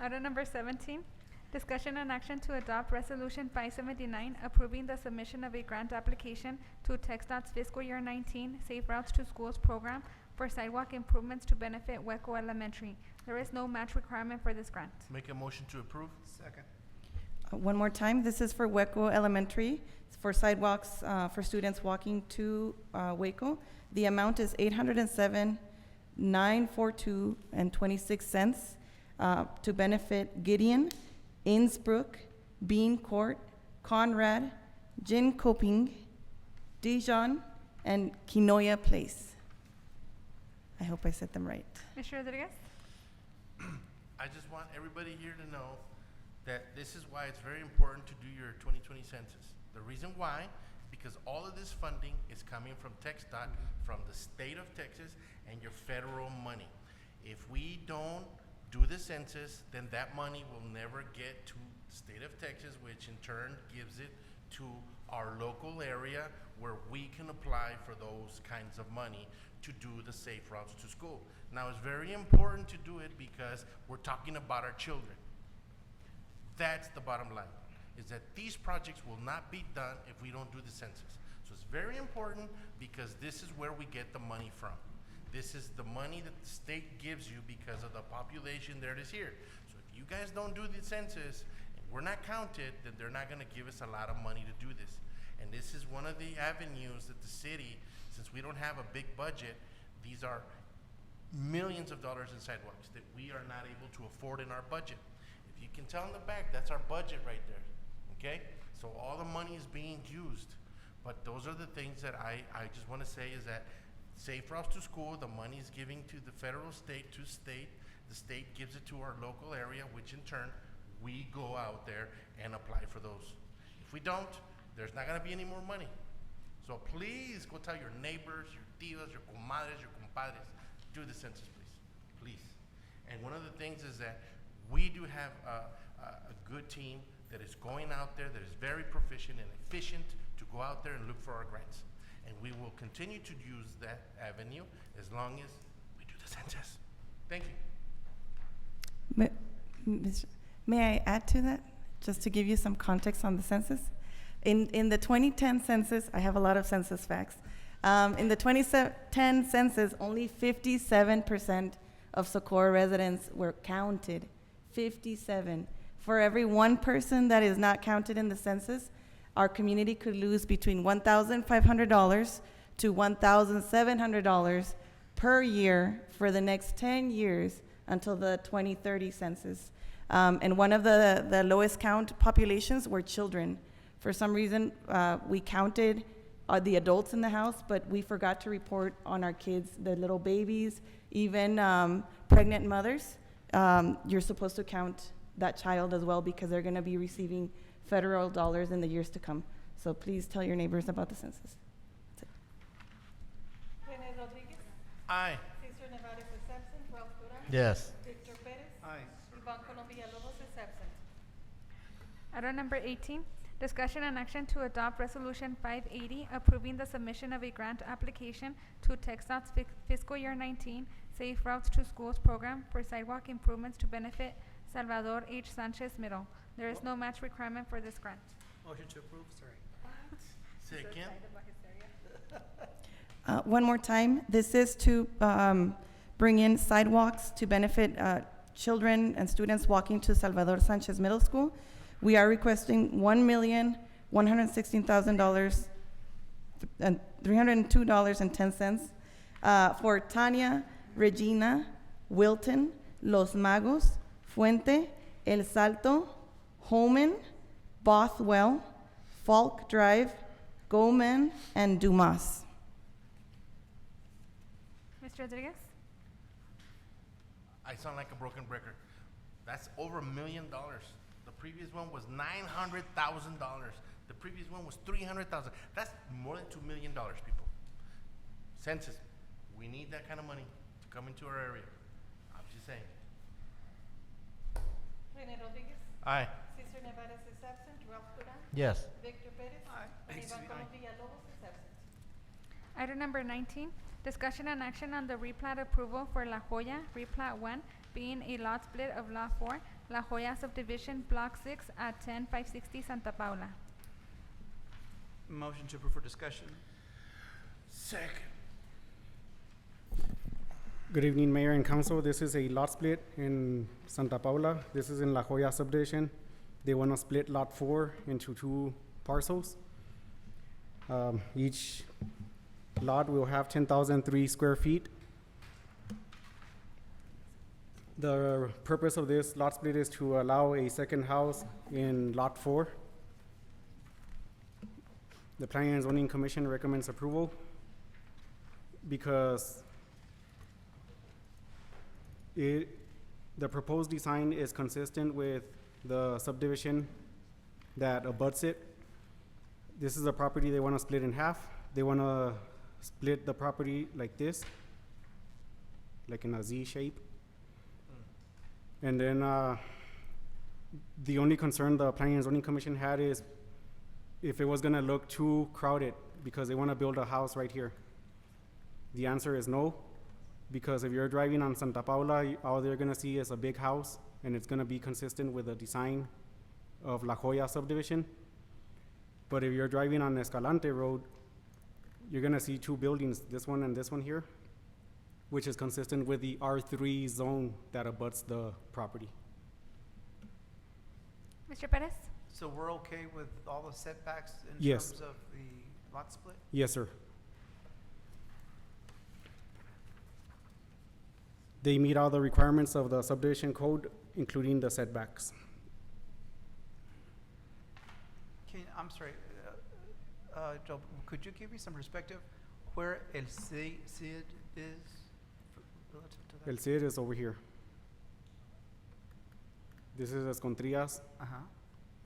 Item number 17, discussion and action to adopt Resolution 579 approving the submission of a grant application to TxDOT's fiscal year 19 Safe Routes to Schools program for sidewalk improvements to benefit Hueco Elementary. There is no match requirement for this grant. Make a motion to approve. Second. One more time, this is for Hueco Elementary, it's for sidewalks for students walking to Hueco. The amount is $807,942.26 to benefit Gideon, Innsbruck, Bean Court, Conrad, Jin Coping, Dijon, and Kinoya Place. I hope I said them right. Mr. Rodriguez? I just want everybody here to know that this is why it's very important to do your 2020 census. The reason why is because all of this funding is coming from TxDOT, from the state of Texas, and your federal money. If we don't do the census, then that money will never get to the state of Texas, which in turn gives it to our local area where we can apply for those kinds of money to do the safe routes to school. Now, it's very important to do it because we're talking about our children. That's the bottom line, is that these projects will not be done if we don't do the census. So it's very important because this is where we get the money from. This is the money that the state gives you because of the population that is here. So if you guys don't do the census, and we're not counted, then they're not gonna give us a lot of money to do this. And this is one of the avenues that the city, since we don't have a big budget, these are millions of dollars in sidewalks that we are not able to afford in our budget. If you can tell in the back, that's our budget right there, okay? So all the money is being used. But those are the things that I just wanna say is that Safe Routes to School, the money is giving to the federal state, to state. The state gives it to our local area, which in turn, we go out there and apply for those. If we don't, there's not gonna be any more money. So please go tell your neighbors, your tios, your comadres, your compadres, do the census, please, please. And one of the things is that we do have a good team that is going out there, that is very proficient and efficient to go out there and look for our grants. And we will continue to use that avenue as long as we do the census. Thank you. May I add to that, just to give you some context on the census? In the 2010 census, I have a lot of census facts. In the 2010 census, only 57% of Socorro residents were counted. 57. For every one person that is not counted in the census, our community could lose between $1,500 to $1,700 per year for the next 10 years until the 2030 census. And one of the lowest count populations were children. For some reason, we counted the adults in the house, but we forgot to report on our kids, the little babies, even pregnant mothers. You're supposed to count that child as well, because they're gonna be receiving federal dollars in the years to come. So please tell your neighbors about the census. That's it. Rene Rodriguez. Aye. Cesar Nevares is absent. Ralph Duran. Yes. Victor Perez. Aye. Ivan Colombia Lobos is absent. Item number 18, discussion and action to adopt Resolution 580, approving the submission of a grant application to TxDOT's fiscal year 19 Safe Routes to Schools program for sidewalk improvements to benefit Salvador H. Sanchez Middle. There is no match requirement for this grant. Motion to approve, sorry. Second. One more time, this is to bring in sidewalks to benefit children and students walking to Salvador Sanchez Middle School. We are requesting $1,116,000 and $302.10 for Tanya, Regina, Wilton, Los Magos, Fuente, El Salto, Holman, Bothwell, Falk Drive, Goldman, and Dumas. Mr. Rodriguez? I sound like a broken record. That's over $1 million. The previous one was $900,000. The previous one was $300,000. That's more than $2 million, people. Census, we need that kind of money to come into our area. I'm just saying. Rene Rodriguez. Aye. Cesar Nevares is absent. Ralph Duran. Yes. Victor Perez. Aye. And Ivan Aye. Colombia Lobos is absent. Item number 19, discussion and action on the replat approval for La Joya, replat 1, being a lot split of Lot 4, La Joya subdivision, Block 6 at 10560 Santa Paula. Motion to approve for discussion. Second. Good evening, Mayor and Council. This is a lot split in Santa Paula. This is in La Joya subdivision. They want to split Lot 4 into 2 parcels. Each lot will have 10,003 square feet. The purpose of this lot split is to allow a second house in Lot 4. The Planning and Zoning Commission recommends approval because the proposed design is consistent with the subdivision that abuts it. This is a property they want to split in half. They want to split the property like this, like in a Z shape. And then the only concern the Planning and Zoning Commission had is if it was gonna look too crowded because they wanna build a house right here. The answer is no, because if you're driving on Santa Paula, all they're gonna see is a big house and it's gonna be consistent with the design of La Joya subdivision. But if you're driving on Escalante Road, you're gonna see 2 buildings, this one and this one here, which is consistent with the R3 zone that abuts the property. Mr. Perez? So we're okay with all the setbacks in Yes. terms of the lot split? Yes, sir. They meet all the requirements of the subdivision code, including the setbacks. I'm sorry, Joe, could you give me some perspective where El Cid is relative to that? El CID is over here. This is Escontrillas, Uh-huh.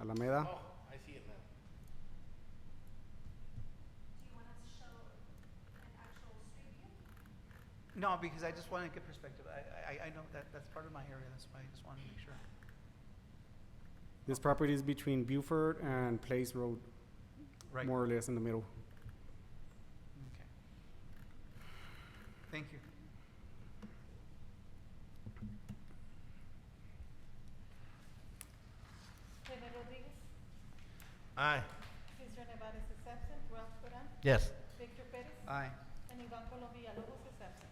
Alameda. Oh, I see it now. No, because I just want to get perspective. I know that's part of my area, that's why I just wanted to make sure. This property is between Buford and Place Road, Right. more or less in the middle. Okay. Thank you. Rene Rodriguez. Aye. Cesar Nevares is absent. Ralph Duran. Yes. Victor Perez. Aye. And Ivan Colombia Lobos is absent.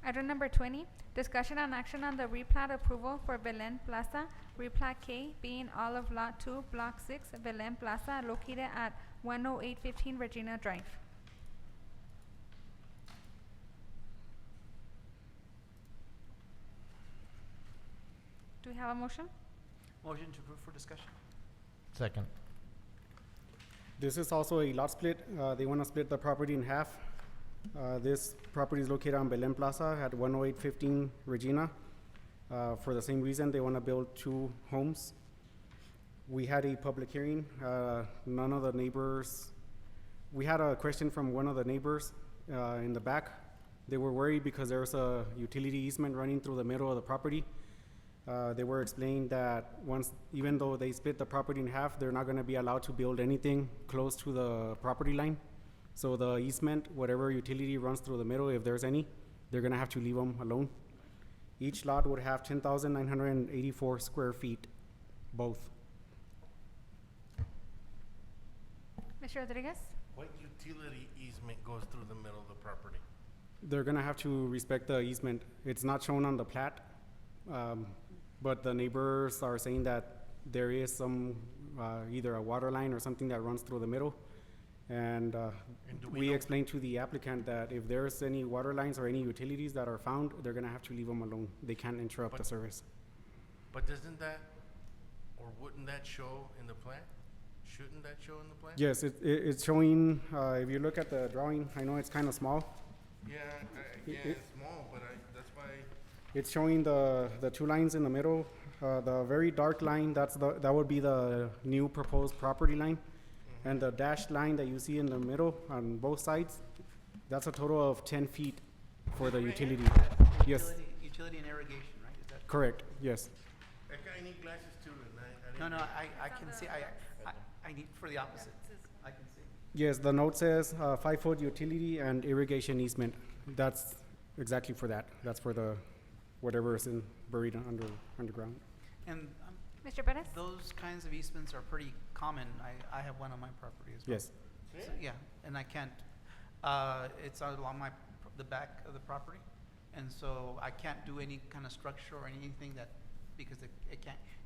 Item number 20, discussion and action on the replat approval for Belen Plaza, replat K, being all of Lot 2, Block 6, Belen Plaza, located at 10815 Regina Drive. Do we have a motion? Motion to approve for discussion. Second. This is also a lot split. They want to split the property in half. This property is located on Belen Plaza at 10815 Regina. For the same reason, they want to build 2 homes. We had a public hearing. None of the neighbors, we had a question from one of the neighbors in the back. They were worried because there was a utility easement running through the middle of the property. They were explained that even though they split the property in half, they're not going to be allowed to build anything close to the property line. So the easement, whatever utility runs through the middle, if there's any, they're going to have to leave them alone. Each lot would have 10,984 square feet, both. Mr. Rodriguez? What utility easement goes through the middle of the property? They're going to have to respect the easement. It's not shown on the plat, but the neighbors are saying that there is some, either a water line or something that runs through the middle. And do we we know- explained to the applicant that if there's any water lines or any utilities that are found, they're going to have to leave them alone. They can't interrupt the But- service. But doesn't that, or wouldn't that show in the plan? Shouldn't that show in the plan? Yes, it's showing, if you look at the drawing, I know it's kind of small. Yeah, It- it's small, but that's why. It's showing the 2 lines in the middle. The very dark line, that would be the new proposed property line. And the dashed line that you see in the middle on both sides, that's a total of 10 feet for the utility. Yes, Utility and irrigation, right? Is that? correct, yes. I need glasses too, and I No, didn't. no, I can see, I need for the opposite. I can see. Yes, the note says 5-foot utility and irrigation easement. That's exactly for that. That's for the, whatever is buried underground. And Mr. Perez? those kinds of easements are pretty common. I have one on my property as well. Yes, So, yeah, and I can't, it's along the back of the property. And so I can't do any kind of structure or anything because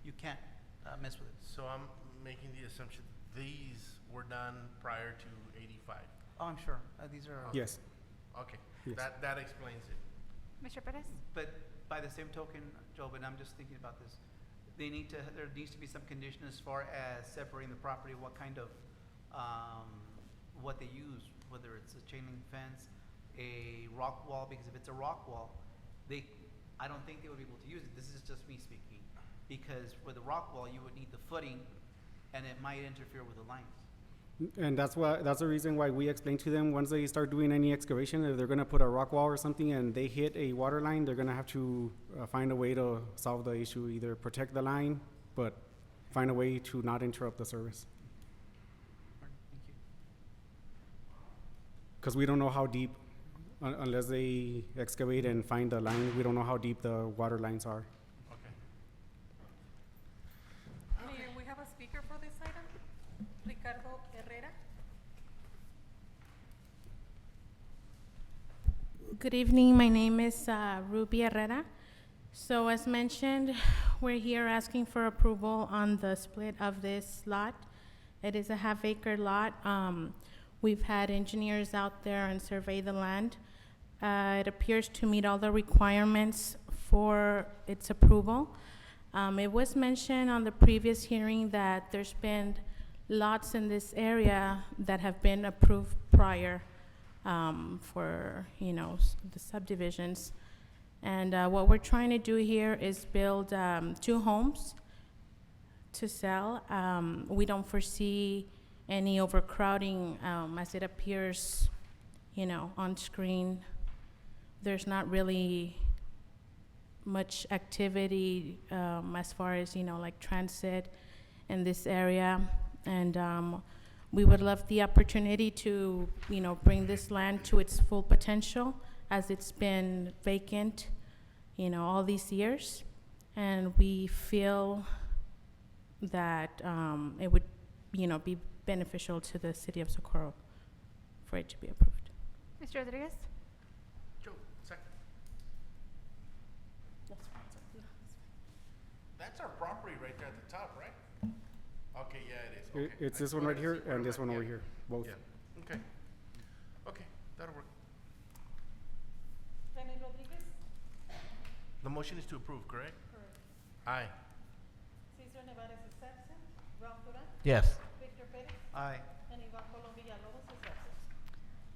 you can't mess with it. So I'm making the assumption these were done prior to 85. Oh, I'm sure. These are. yes. Okay, Yes. that explains it. Mr. Perez? But by the same token, Joe, and I'm just thinking about this, there needs to be some condition as far as separating the property, what kind of, what they use, whether it's a chain link fence, a rock wall, because if it's a rock wall, I don't think they would be able to use it. This is just me speaking. Because with a rock wall, you would need the footing, and it might interfere with the lines. And that's the reason why we explained to them, once they start doing any excavation, if they're gonna put a rock wall or something and they hit a water line, they're gonna have to find a way to solve the issue, either protect the line, but find a way to not interrupt the service. Thank you. Because we don't know how deep, unless they excavate and find the line, we don't know how deep the water lines are. Okay. Mayor, we have a speaker for this item, Ricardo Herrera. Good evening, my name is Ruby Herrera. So as mentioned, we're here asking for approval on the split of this lot. It is a half-acre lot. We've had engineers out there and survey the land. It appears to meet all the requirements for its approval. It was mentioned on the previous hearing that there's been lots in this area that have been approved prior for, the subdivisions. And what we're trying to do here is build 2 homes to sell. We don't foresee any overcrowding as it appears, on screen. There's not really much activity as far as, like transit in this area. And we would love the opportunity to, bring this land to its full potential as it's been vacant, all these years. And we feel that it would, be beneficial to the city of Socorro for it to be approved. Mr. Rodriguez? Joe, second. That's our property right there at the top, right? Okay, yeah, it is. Okay. It's I this one wanted right to here see where and this I'm one at. over Yeah. here, both. Yeah, okay. Okay, that'll work. Rene Rodriguez? The motion is to approve, correct? Correct. Aye. Cesar Nevares is absent. Ralph Duran? Yes. Victor Perez? Aye. And Ivan Colom Villalobos is absent.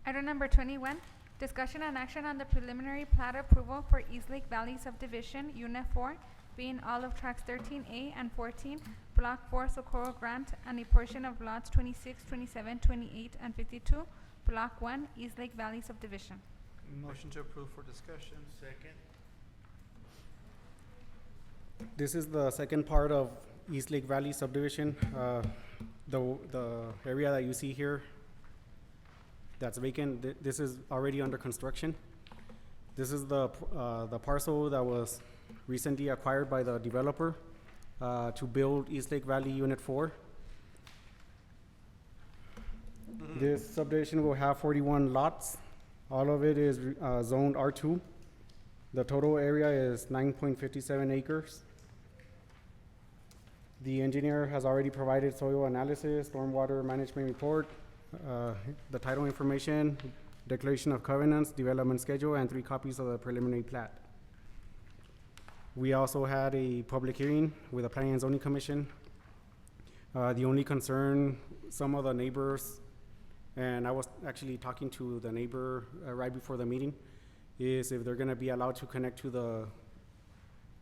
Item number 21, Discussion and action on the preliminary plat approval for East Lake Valley subdivision, Unit 4, being all of tracks 13A and 14, Block 4 Socorro Grant, and a portion of lots 26, 27, 28, and 52, Block 1, East Lake Valley subdivision. Motion to approve for discussion. Second. This is the second part of East Lake Valley subdivision. The area that you see here that's vacant, this is already under construction. This is the parcel that was recently acquired by the developer to build East Lake Valley Unit 4. This subdivision will have 41 lots. All of it is zoned R2. The total area is 9.57 acres. The engineer has already provided soil analysis, stormwater management report, the title information, declaration of covenants, development schedule, and 3 copies of the preliminary plat. We also had a public hearing with the Planning and Zoning Commission. The only concern, some of the neighbors, and I was actually talking to the neighbor right before the meeting, is if they're gonna be allowed to connect to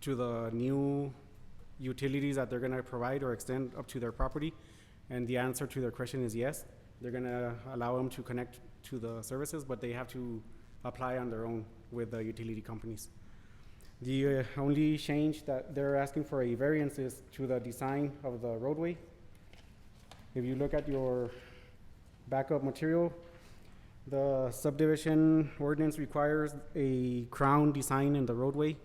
the new utilities that they're gonna provide or extend up to their property. And the answer to their question is yes. They're gonna allow them to connect to the services, but they have to apply on their own with the utility companies. The only change that they're asking for a variance is to the design of the roadway. If you look at your backup material, the subdivision ordinance requires a crown design in the roadway.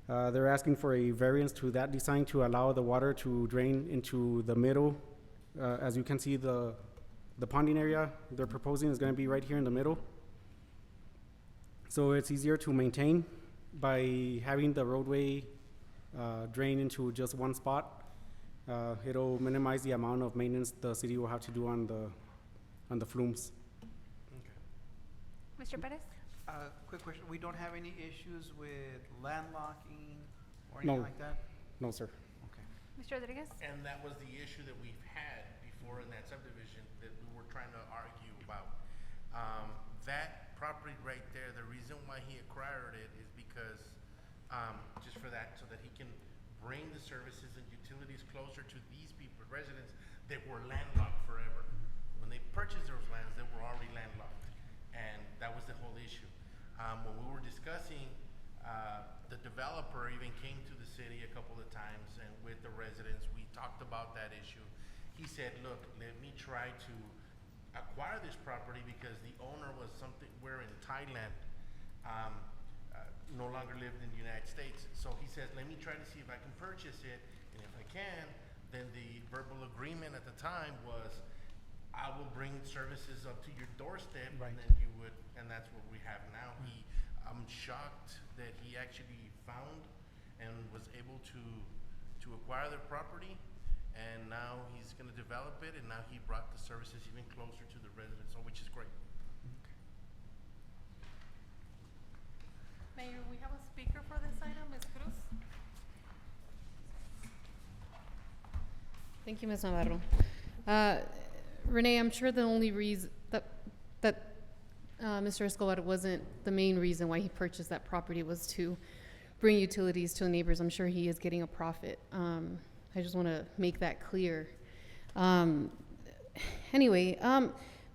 They're asking for a variance to that design to allow the water to drain into the middle. As you can see, the ponding area they're proposing is gonna be right here in the middle. So it's easier to maintain by having the roadway drain into just one spot. It'll minimize the amount of maintenance the city will have to do on the flumes. Mr. Perez? Quick question, we don't have any issues with landlocking or No. anything like that? No, sir. Okay. Mr. Rodriguez? And that was the issue that we've had before in that subdivision that we were trying to argue about. That property right there, the reason why he acquired it is because, just for that, so that he can bring the services and utilities closer to these people, residents that were landlocked forever. When they purchased those lands, they were already landlocked, and that was the whole issue. When we were discussing, the developer even came to the city a couple of times, and with the residents, we talked about that issue. He said, look, let me try to acquire this property because the owner was we're in Thailand, no longer lived in the United States. So he says, let me try to see if I can purchase it, and if I can, then the verbal agreement at the time was, I will bring services up to your doorstep, Right. and then you would, and that's what we have now. I'm shocked that he actually found and was able to acquire the property, and now he's gonna develop it, and now he brought the services even closer to the residents, so which is great. Mayor, we have a speaker for this item, Ms. Cruz. Thank you, Ms. Navarro. Renee, I'm sure the only reason that Mr. Escobar wasn't the main reason why he purchased that property was to bring utilities to the neighbors. I'm sure he is getting a profit. I just want to make that clear. Anyway,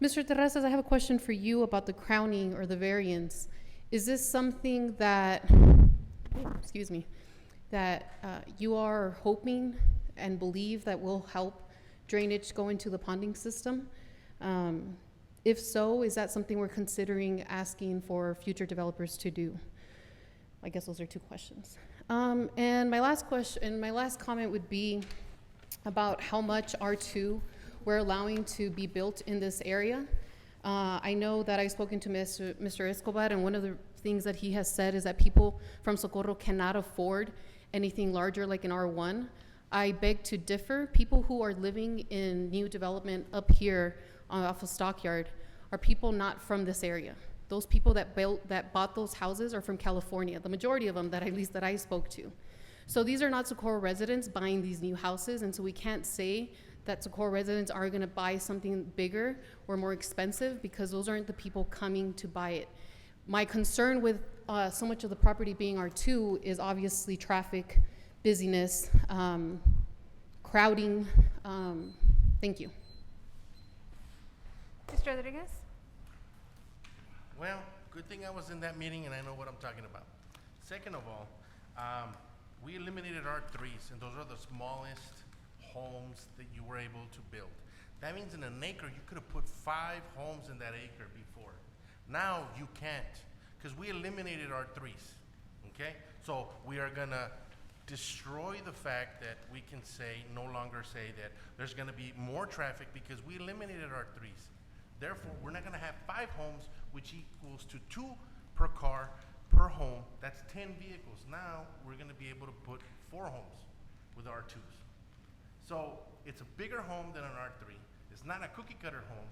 Mr. Terrazas, I have a question for you about the crowning or the variance. Is this something that, excuse me, that you are hoping and believe that will help drainage go into the ponding system? If so, is that something we're considering asking for future developers to do? I guess those are 2 questions. And my last comment would be about how much R2 we're allowing to be built in this area. I know that I've spoken to Mr. Escobar, and one of the things that he has said is that people from Socorro cannot afford anything larger like an R1. I beg to differ. People who are living in new development up here off of Stockyard are people not from this area. Those people that bought those houses are from California, the majority of them at least that I spoke to. So these are not Socorro residents buying these new houses, and so we can't say that Socorro residents are gonna buy something bigger or more expensive because those aren't the people coming to buy it. My concern with so much of the property being R2 is obviously traffic, busyness, crowding. Thank you. Mr. Rodriguez? Well, good thing I was in that meeting and I know what I'm talking about. Second of all, we eliminated R3s, and those are the smallest homes that you were able to build. That means in an acre, you could have put 5 homes in that acre before. Now you can't, because we eliminated R3s, okay? So we are gonna destroy the fact that we can no longer say that there's gonna be more traffic because we eliminated R3s. Therefore, we're not gonna have 5 homes, which equals to 2 per car per home. That's 10 vehicles. Now, we're gonna be able to put 4 homes with R2s. So, it's a bigger home than an R3. It's not a cookie cutter home,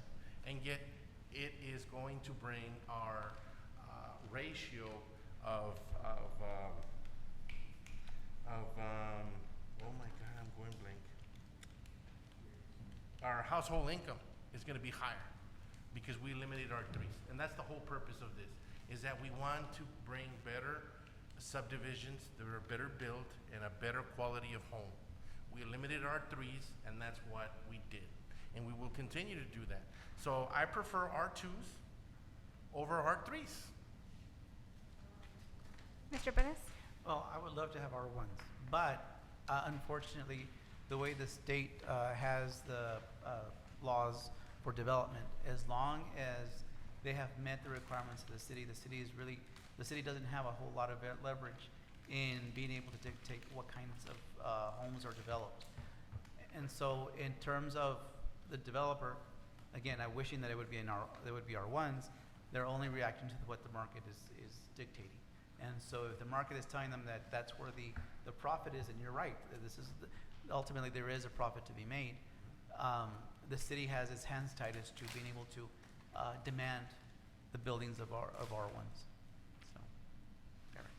and yet it is going to bring our ratio of oh my God, I'm going blank. Our household income is gonna be higher because we eliminated R3s. And that's the whole purpose of this, is that we want to bring better subdivisions that are better built and a better quality of home. We eliminated R3s, and that's what we did. And we will continue to do that. So I prefer R2s over R3s. Mr. Perez? Well, I would love to have R1s, but unfortunately, the way the state has the laws for development, as long as they have met the requirements of the city doesn't have a whole lot of leverage in being able to dictate what kinds of homes are developed. And so, in terms of the developer, again, I'm wishing that it would be R1s. They're only reacting to what the market is dictating. And so, if the market is telling them that that's where the profit is, and you're right, ultimately there is a profit to be made. The city has its hands tied as to being able to demand the buildings of R1s. So, Eric.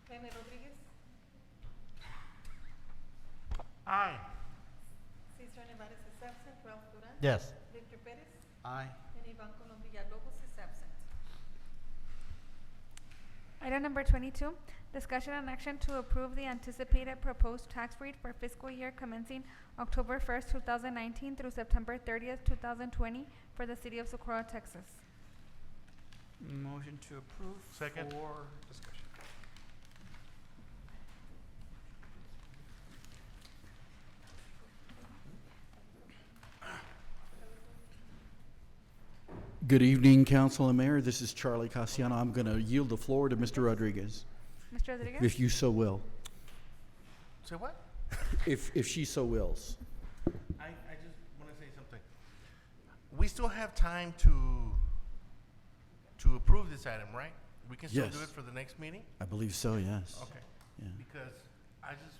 Jaime Rodriguez, Aye. Cesar Nevares is absent, Ralph Duran. Yes. Victor Perez, Aye. and Ivan Colom Villalobos is absent. Item number 22, discussion and action to approve the anticipated proposed tax rate for fiscal year commencing October 1st, 2019 through September 30th, 2020 for the city of Socorro, Texas. Motion to approve. Second. For discussion. Good evening, Council and Mayor. This is Charlie Casiano. I'm going to yield the floor to Mr. Rodriguez, Mr. Rodriguez? if you so will. Say what? If she so wills. I just want to say something. We still have time to approve this item, right? We can still do Yes. it for the next meeting? I believe so, yes. Okay. Yeah. Because I just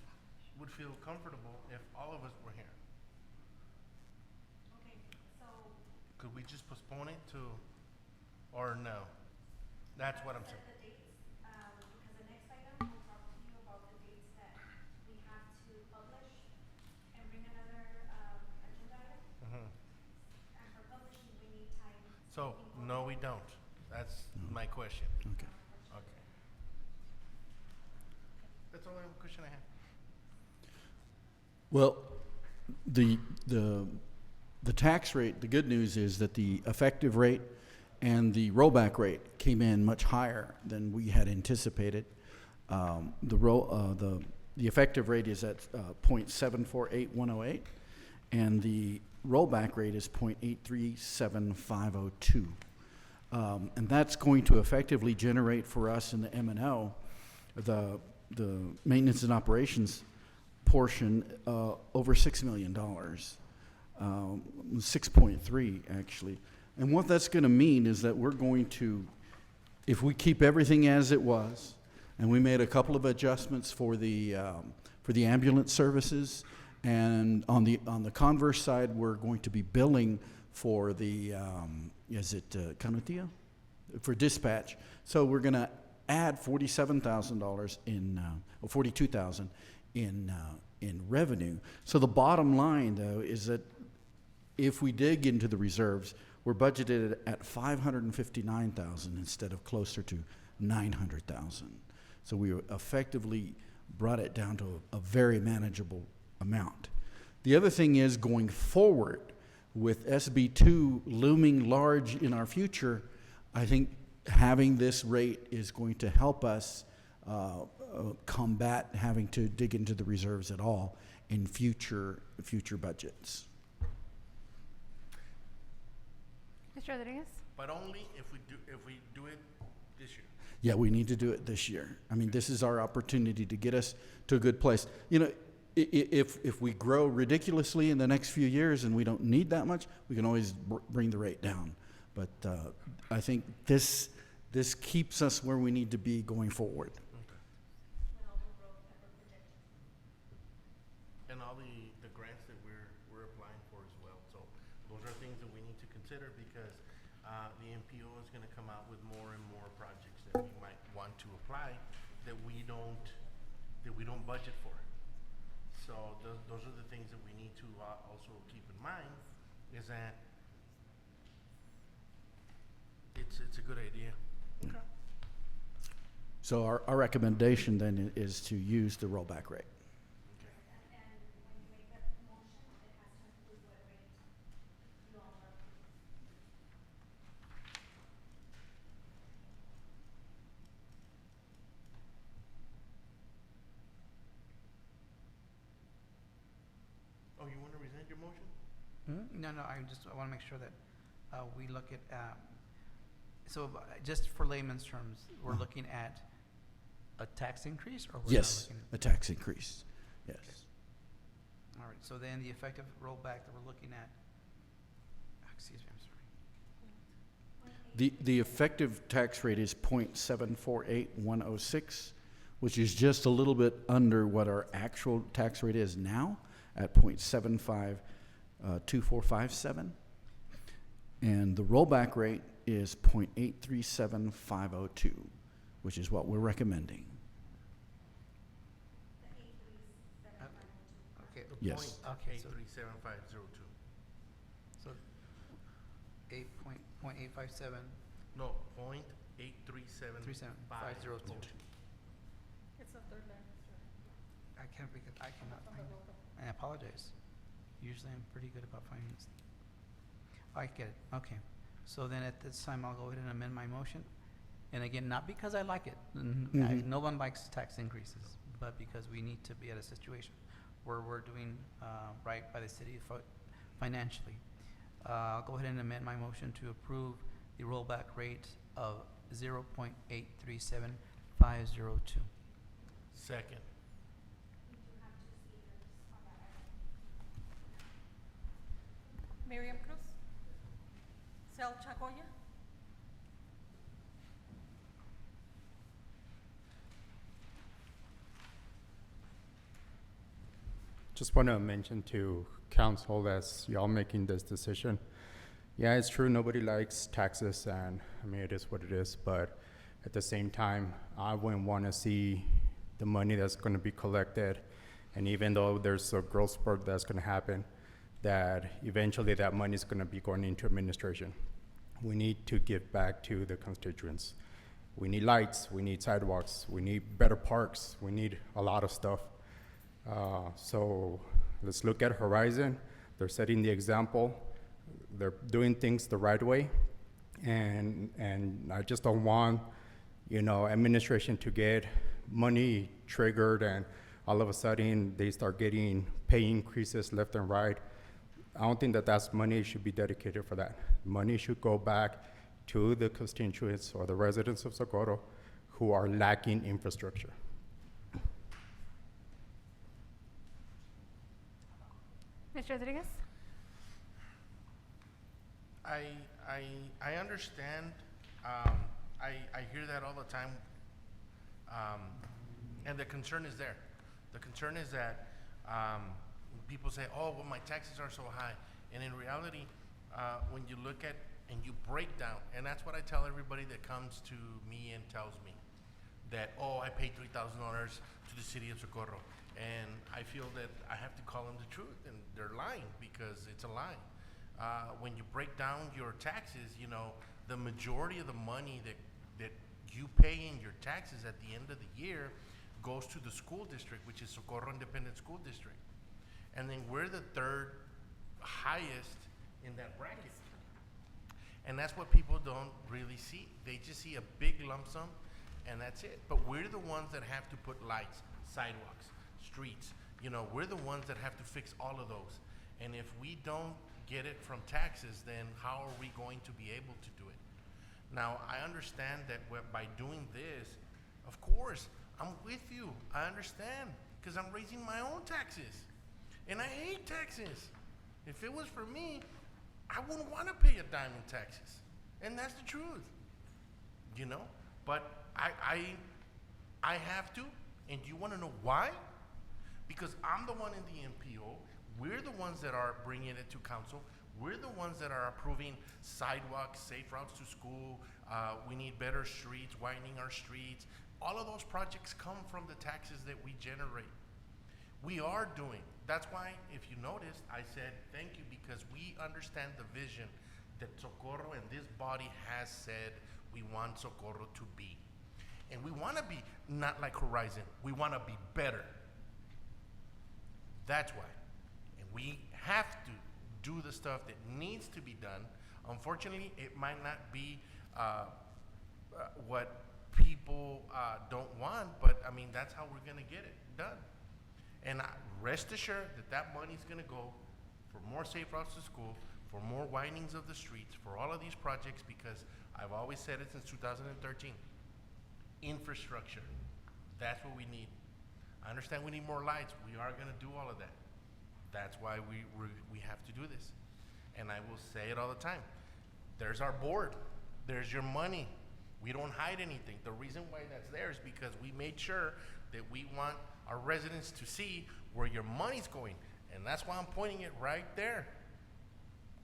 would feel comfortable if all of us were here. Okay, so Could we just postpone it to, or no? That's what I'm saying. set the dates, because the next item will talk to you about the dates that we have to publish and bring another agenda item. And for publishing, we need time. So, no, we don't. That's my question. Okay. Okay. That's the only question I have. Well, the tax rate, the good news is that the effective rate and the rollback rate came in much higher than we had anticipated. The effective rate is at 0.748108, and the rollback rate is 0.837502. And that's going to effectively generate for us in the M&O, the maintenance and operations portion, over $6 million. 6.3 actually. And what that's going to mean is that we're going to, if we keep everything as it was, and we made a couple of adjustments for the ambulance services, and on the converse side, we're going to be billing for the Canutillo? For dispatch. So we're going to add $47,000 in, or $42,000 in revenue. So the bottom line, though, is that if we dig into the reserves, we're budgeted at 559,000 instead of closer to 900,000. So we effectively brought it down to a very manageable amount. The other thing is, going forward with SB2 looming large in our future, I think having this rate is going to help us combat having to dig into the reserves at all in future budgets. Mr. Rodriguez? But only if we do it this year. Yeah, we need to do it this year. I mean, this is our opportunity to get us to a good place. You know, if we grow ridiculously in the next few years and we don't need that much, we can always bring the rate down. But I think this keeps us where we need to be going forward. And all the grants that we're applying for as well. So those are things that we need to consider, because the MPO is going to come out with more and more projects that we might want to apply that we don't budget for. So those are the things that we need to also keep in mind, is that it's a good idea. Okay. So our recommendation then is to use the rollback rate. Oh, you want to rescind your motion? No, I want to make sure that we look at, so just for layman's terms, we're looking at a tax increase, or we're not Yes, looking a tax increase, yes. at? All right, so then the effective rollback that we're looking at, excuse me, I'm sorry. The effective tax rate is 0.748106, which is just a little bit under what our actual tax rate is now at 0.752457. And the rollback rate is 0.837502, which is what we're recommending. Okay. Yes. Okay, so 837,502. So 8.857. No, 0.837502. It's the third line, I cannot find it. I apologize. Usually I'm pretty good about finding this. I get it, okay. So then at this time, I'll go ahead and amend my motion. And again, not because I like it. No one likes tax increases, but because we need to be at a situation where we're doing right by the city financially. I'll go ahead and amend my motion to approve the rollback rate of 0.837502. Second. Miriam Cruz? Sal Chagoya? Just want to mention to council, as y'all making this decision, yeah, it's true, nobody likes taxes, and I mean, it is what it is, but at the same time, I wouldn't want to see the money that's going to be collected, and even though there's a growth spurt that's going to happen, that eventually that money is going to be going into administration. We need to give back to the constituents. We need lights, we need sidewalks, we need better parks, we need a lot of stuff. So let's look at Horizon. They're setting the example. They're doing things the right way. And I just don't want, administration to get money triggered and all of a sudden they start getting pay increases left and right. I don't think that that's money should be dedicated for that. Money should go back to the constituents or the residents of Socorro who are lacking infrastructure. Mr. Rodriguez? I understand. I hear that all the time, and the concern is there. The concern is that people say, "Oh, well, my taxes are so high," and in reality, when you look at and you break down, and that's what I tell everybody that comes to me and tells me that, "Oh, I paid $3,000 to the city of Socorro," and I feel that I have to call them the truth, and they're lying because it's a lie. when you break down your taxes, you know, the majority of the money that you pay in your taxes at the end of the year goes to the school district, which is Socorro Independent School District. And then we're the third highest in that bracket. And that's what people don't really see. They just see a big lump sum and that's it. But we're the ones that have to put lights, sidewalks, streets. You know, we're the ones that have to fix all of those. And if we don't get it from taxes, then how are we going to be able to do it? Now, I understand that by doing this, of course, I'm with you. I understand, because I'm raising my own taxes. And I hate taxes. If it was for me, I wouldn't want to pay a dime in taxes. And that's the truth, you know? But I have to, and do you want to know why? Because I'm the one in the MPO. We're the ones that are bringing it to council. We're the ones that are approving sidewalks, safe routes to school. We need better streets, widening our streets. All of those projects come from the taxes that we generate. We are doing. That's why, if you noticed, I said thank you, because we understand the vision that Socorro and this body has said we want Socorro to be. And we want to be not like Horizon. We want to be better. That's why. And we have to do the stuff that needs to be done. Unfortunately, it might not be what people don't want, but I mean, that's how we're going to get it done. And rest assured that that money is going to go for more safe routes to school, for more widenings of the streets, for all of these projects, because I've always said it since 2013. Infrastructure. That's what we need. I understand we need more lights. We are going to do all of that. That's why we have to do this. And I will say it all the time. There's our board. There's your money. We don't hide anything. The reason why that's there is because we made sure that we want our residents to see where your money's going. And that's why I'm pointing it right there.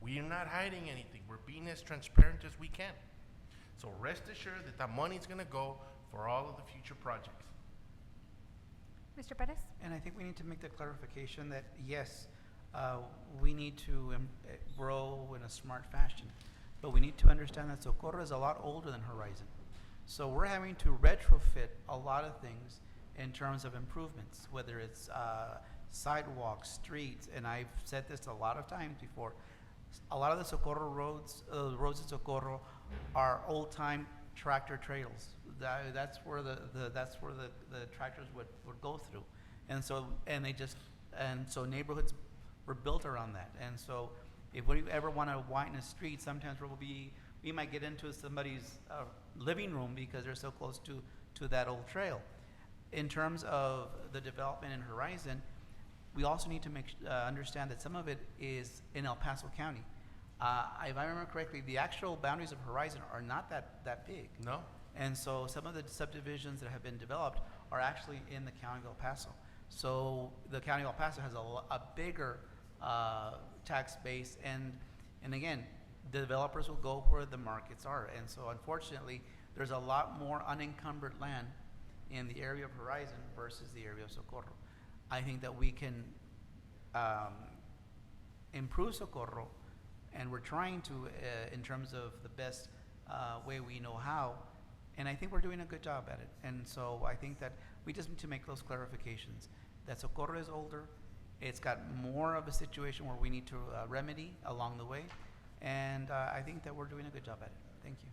We are not hiding anything. We're being as transparent as we can. So rest assured that that money's going to go for all of the future projects. Mr. Perez? And I think we need to make the clarification that, yes, we need to grow in a smart fashion, but we need to understand that Socorro is a lot older than Horizon. So we're having to retrofit a lot of things in terms of improvements, whether it's sidewalks, streets, and I've said this a lot of times before. A lot of the Socorro roads, roads in Socorro, are old-time tractor trails. That's where the tractors would go through, and so neighborhoods were built around that. And so if we ever want to widen a street, sometimes we might get into somebody's living room because they're so close to that old trail. In terms of the development in Horizon, we also need to understand that some of it is in El Paso County. If I remember correctly, the actual boundaries of Horizon are not that big. No. And so some of the subdivisions that have been developed are actually in the county of El Paso. So the county of El Paso has a bigger tax base, and again, the developers will go where the markets are. And so unfortunately, there's a lot more unencumbered land in the area of Horizon versus the area of Socorro. I think that we can improve Socorro, and we're trying to in terms of the best way we know how, and I think we're doing a good job at it. And so I think that we just need to make those clarifications, that Socorro is older, it's got more of a situation where we need to remedy along the way, and I think that we're doing a good job at it. Thank you.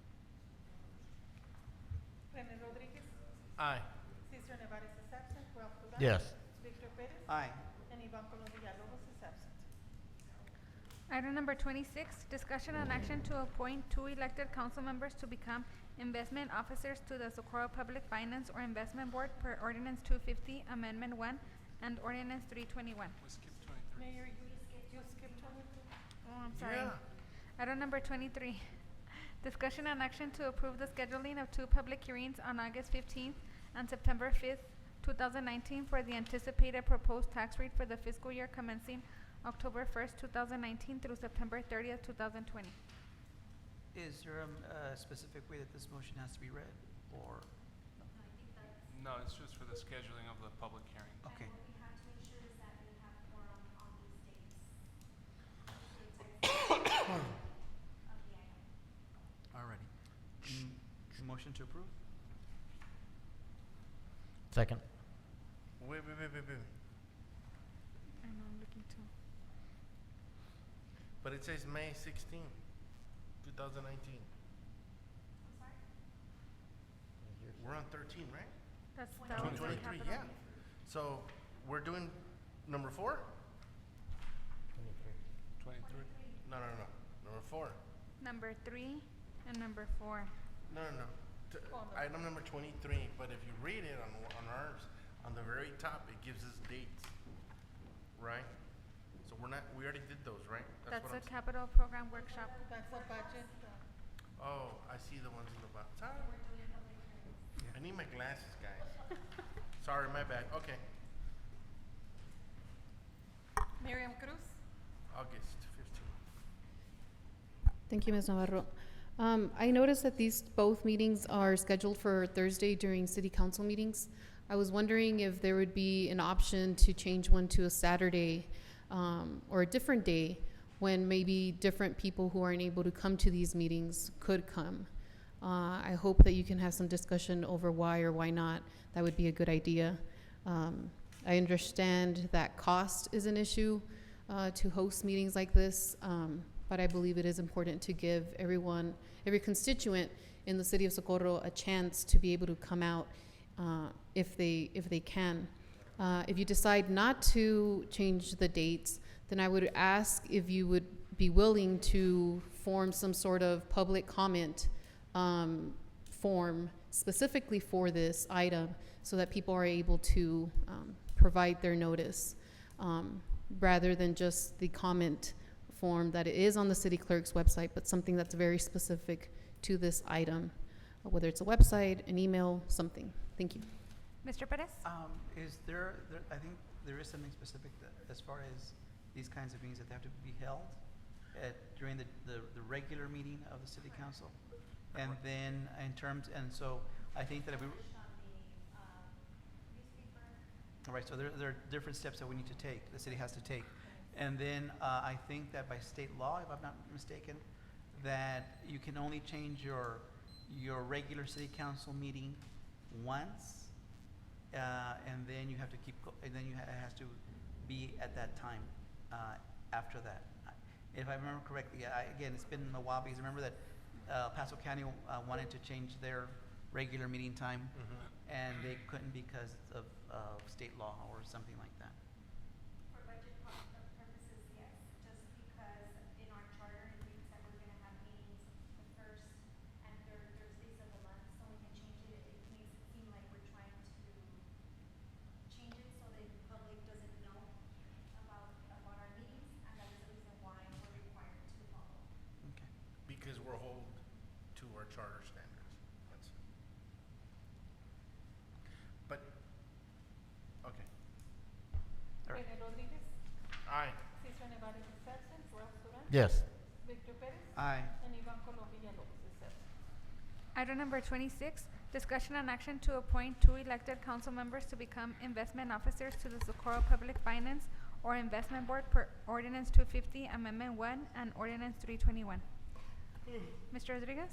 Rene Rodriguez? Aye. Cesar Nevares is absent. Ralph Duran? Yes. Victor Perez? Aye. And Ivan Colom Villalobos is absent. Item number 26, discussion and action to appoint 2 elected council members to become investment officers to the Socorro Public Finance or Investment Board per Ordinance 250, Amendment 1, and Ordinance 321. Mayor, you skipped 22. Oh, I'm sorry. Yeah. Item number 23, discussion and action to approve the scheduling of 2 public hearings on August 15th and September 5th, 2019 for the anticipated proposed tax rate for the fiscal year commencing October 1st, 2019 through September 30th, 2020. Is there a specific way that this motion has to be read, or? No, it's just for the scheduling of the public hearing. Okay. And what we have to ensure is that we have quorum on these dates. motion to approve? Second. Wait. I know, I'm looking too. But it says May 16, 2019. We're on 13, right? That was the 23, capital. yeah. So we're doing number 4? 23. No. Number 4. Number 3 and number 4. No. Item number 23, but if you read it on ours, on the very top, it gives us dates, right? So we already did those, right? That's what a I'm s- capital program workshop. That's a budget. Oh, I see the ones in the bottom. Sorry. I need my glasses, guys. Sorry, my bad. Okay. Miriam Cruz? August 15. Thank you, Ms. Navarro. I noticed that these both meetings are scheduled for Thursday during city council meetings. I was wondering if there would be an option to change one to a Saturday, or a different day when maybe different people who aren't able to come to these meetings could come. I hope that you can have some discussion over why or why not. That would be a good idea. I understand that cost is an issue to host meetings like this, but I believe it is important to give everyone, every constituent in the city of Socorro a chance to be able to come out if they can. If you decide not to change the dates, then I would ask if you would be willing to form some sort of public comment form specifically for this item so that people are able to provide their notice, rather than just the comment form that is on the city clerk's website, but something that's very specific to this item, whether it's a website, an email, something. Thank you. Mr. Perez? Is there, I think there is something specific that, as far as these kinds of meetings, that they have to be held during the regular meeting of the city council. And then in terms, and so I think that if we. All right, so there are different steps that we need to take, the city has to take. And then I think that by state law, if I'm not mistaken, that you can only change your regular city council meeting once, and then you have to and then it has to be at that time after that. If I remember correctly, again, it's been a while because remember that Paso County wanted to change their regular meeting time, and they couldn't because of state law or something like that. For budget purposes, yes, just because in our charter it reads that we're gonna have meetings the first and third Thursdays of the month, so when you change it, it makes it seem like we're trying to change it so that the public doesn't know about our meetings, and that is the reason why we're required to follow. Okay. Because we're hold to our charter standards. That's it. But, okay. All right. Rene Rodriguez? Aye. Cesar Nevares is absent. Ralph Duran? Yes. Victor Perez? Aye. And Ivan Colom Villalobos is absent. Item number 26, discussion and action to appoint 2 elected council members to become investment officers to the Socorro Public Finance or Investment Board per Ordinance 250, Amendment 1, and Ordinance 321. Mr. Rodriguez?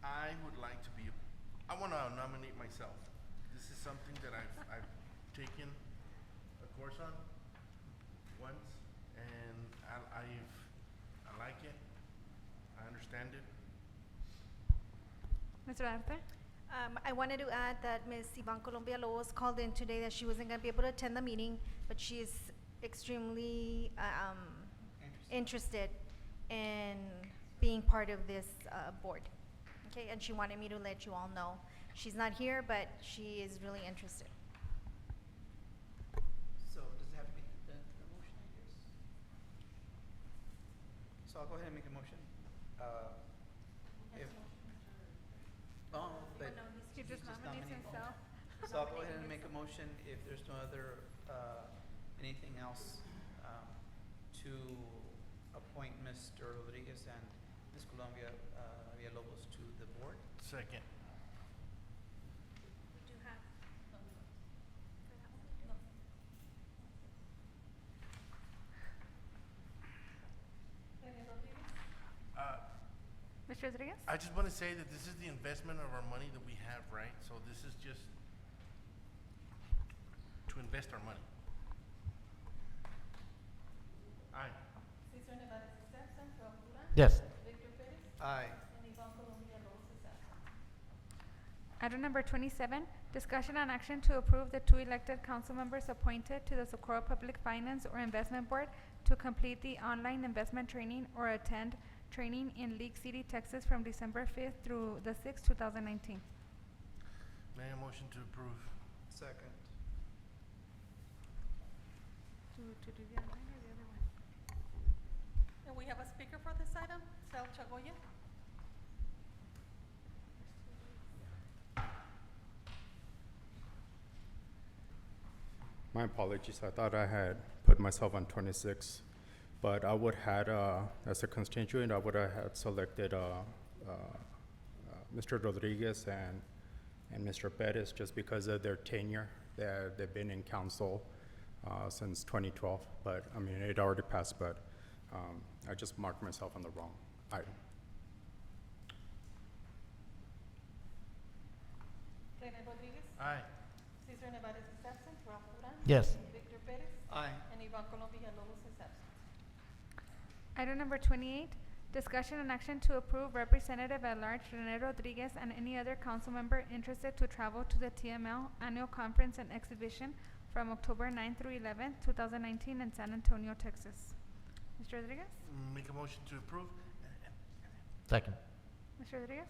I would like to be, I want to nominate myself. This is something that I've taken a course on once, and I like it. I understand it. Mr. Arte? I wanted to add that Ms. Ivan Colombia Lobos called in today that she wasn't gonna be able to attend the meeting, but she is extremely interested in being part of this board. Okay, and she wanted me to let you all know. She's not here, but she is really interested. So does it have to be a motion, I guess? So I'll go ahead and make a motion. If, oh, but He just nominates himself. So I'll go ahead and make a motion if there's no other, anything else, to appoint Mr. Rodriguez and Ms. Colombia Villalobos to the board. Second. We do have. Rene Rodriguez? Mr. Mr. Rodriguez? I just want to say that this is the investment of our money that we have, right? So this is just to invest our money. Aye. Cesar Nevares is absent. Ralph Duran. Yes. Victor Pérez. Aye. And Ivan Colombia Villalobos is absent. Item number 27, discussion and action to approve the 2 elected council members appointed to the Socorro Public Finance or Investment Board to complete the online investment training or attend training in League City, Texas from December 5th through the 6th, 2019. May I motion to approve? Second. To do the online or the other one? And we have a speaker for this item, Sal Chagoya. My apologies, I thought I had put myself on 26, but I would had, as a constituent, I would have had selected Mr. Rodriguez and Mr. Perez just because of their tenure. They've been in council since 2012, but I mean, it already passed, but I just marked myself on the wrong item. Rene Rodriguez. Aye. Cesar Nevares is absent. Ralph Duran. Yes. Victor Pérez. Aye. And Ivan Colombia Villalobos is absent. Item number 28, discussion and action to approve Representative at Large Rene Rodriguez and any other council member interested to travel to the TML Annual Conference and Exhibition from October 9th through 11th, 2019 in San Antonio, Texas. Mr. Rodriguez? Make a motion to approve. Second. Mr. Rodriguez?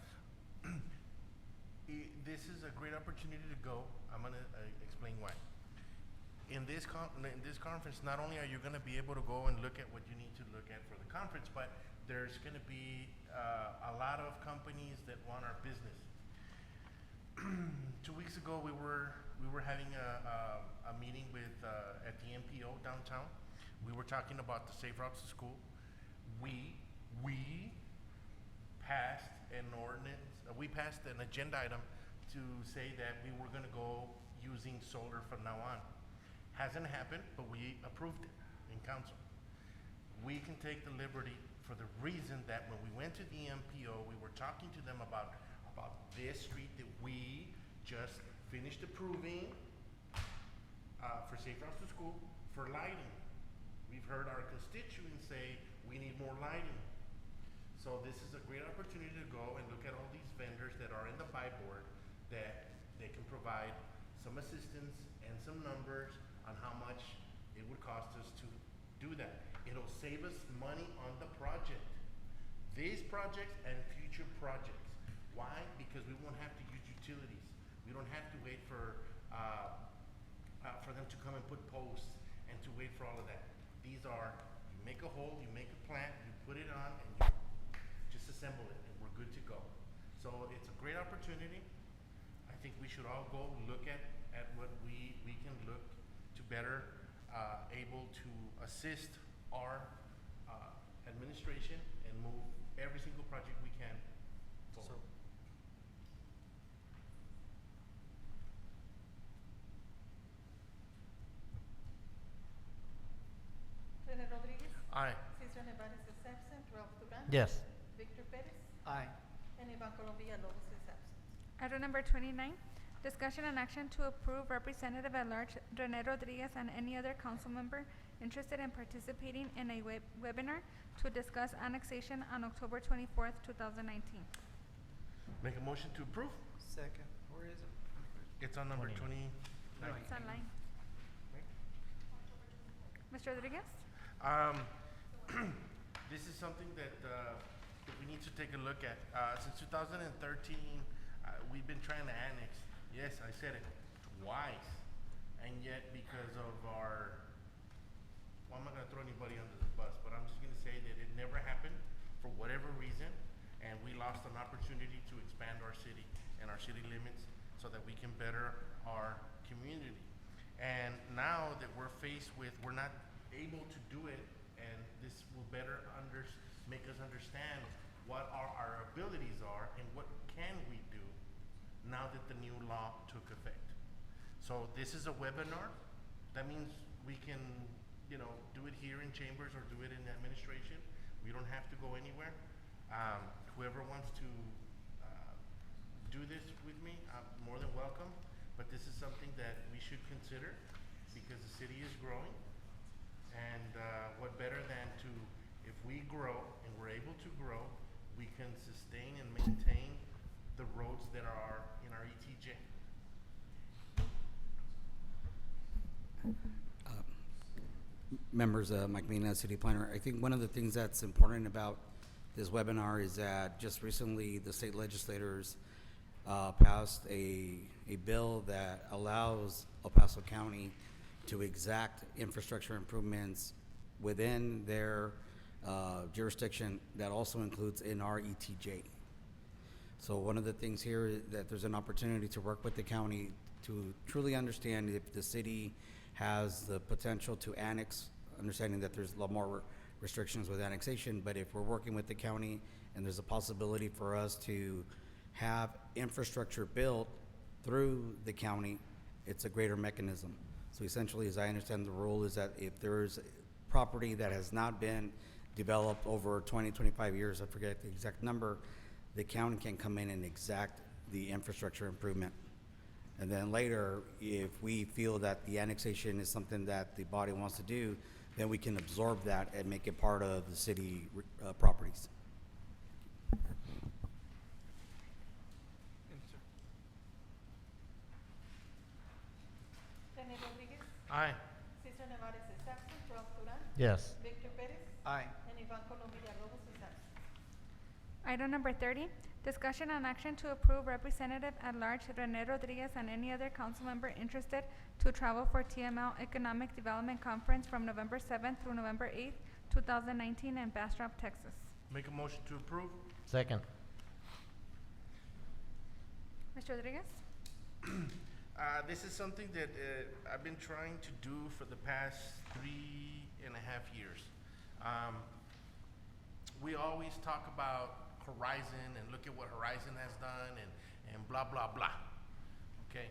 This is a great opportunity to go. I'm gonna explain why. In this conference, not only are you gonna be able to go and look at what you need to look at for the conference, but there's gonna be a lot of companies that want our business. 2 weeks ago, we were having a meeting with at the MPO downtown. We were talking about the safe routes to school. We passed an ordinance. We passed an agenda item to say that we were going to go using solar from now on. Hasn't happened, but we approved it in council. We can take the liberty for the reason that when we went to the MPO, we were talking to them about this street that we just finished approving for safe routes to school for lighting. We've heard our constituents say we need more lighting. So this is a great opportunity to go and look at all these vendors that are in the buy board that they can provide some assistance and some numbers on how much it would cost us to do that. It'll save us money on the project. These projects and future projects. Why? Because we won't have to use utilities. We don't have to wait for them to come and put posts and to wait for all of that. These are, you make a hole, you make a plant, you put it on, and you just assemble it, and we're good to go. So it's a great opportunity. I think we should all go look at what we can look to better able to assist our administration and move every single project we can forward. Rene Rodriguez. Aye. Cesar Nevares is absent. Ralph Duran. Yes. Victor Pérez. Aye. And Ivan Colombia Villalobos is absent. Item number 29, discussion and action to approve Representative at Large Rene Rodriguez and any other council member interested in participating in a webinar to discuss annexation on October 24th, 2019. Make a motion to approve. Second. Where is it? It's on number 20. No, It's online. Mr. Rodriguez? This is something that we need to take a look at. Since 2013, we've been trying to annex. Yes, I said it twice. And yet, because of our, well, I'm not going to throw anybody under the bus, but I'm just going to say that it never happened for whatever reason, and we lost an opportunity to expand our city and our city limits so that we can better our community. And now that we're faced with, we're not able to do it, and this will better make us understand what our abilities are and what can we do now that the new law took effect. So this is a webinar. That means we can, do it here in chambers or do it in administration. We don't have to go anywhere. Whoever wants to do this with me, I'm more than welcome. But this is something that we should consider because the city is growing. And what better than to, if we grow and we're able to grow, we can sustain and maintain the roads that are in our ETJ. Members, Mike Mina, City Planner, I think one of the things that's important about this webinar is that just recently the state legislators passed a bill that allows El Paso County to exact infrastructure improvements within their jurisdiction that also includes in our ETJ. So one of the things here is that there's an opportunity to work with the county to truly understand if the city has the potential to annex, understanding that there's a lot more restrictions with annexation, but if we're working with the county and there's a possibility for us to have infrastructure built through the county, it's a greater mechanism. So essentially, as I understand the rule, is that if there's property that has not been developed over 20, 25 years, I forget the exact number, the county can come in and exact the infrastructure improvement. And then later, if we feel that the annexation is something that the body wants to do, then we can absorb that and make it part of the city properties. Rene Rodriguez. Aye. Cesar Nevares is absent. Ralph Duran. Yes. Victor Perez. Aye. And Ivan Colom Villalobos is absent. Item number 30, discussion and action to approve Representative at Large Rene Rodriguez and any other council member interested to travel for TML Economic Development Conference from November 7th through November 8th, 2019 in Bastrop, Texas. Make a motion to approve. Second. Mr. Rodriguez? This is something that I've been trying to do for the past 3.5 years. We always talk about Horizon and look at what Horizon has done and blah, blah, blah. Okay?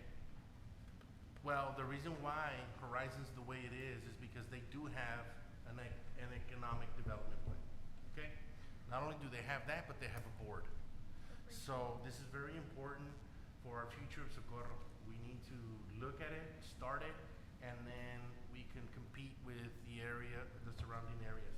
Well, the reason why Horizon's the way it is because they do have an economic development plan. Okay? Not only do they have that, but they have a board. So this is very important for our future of Socorro. We need to look at it, start it, and then we can compete with the area, the surrounding areas.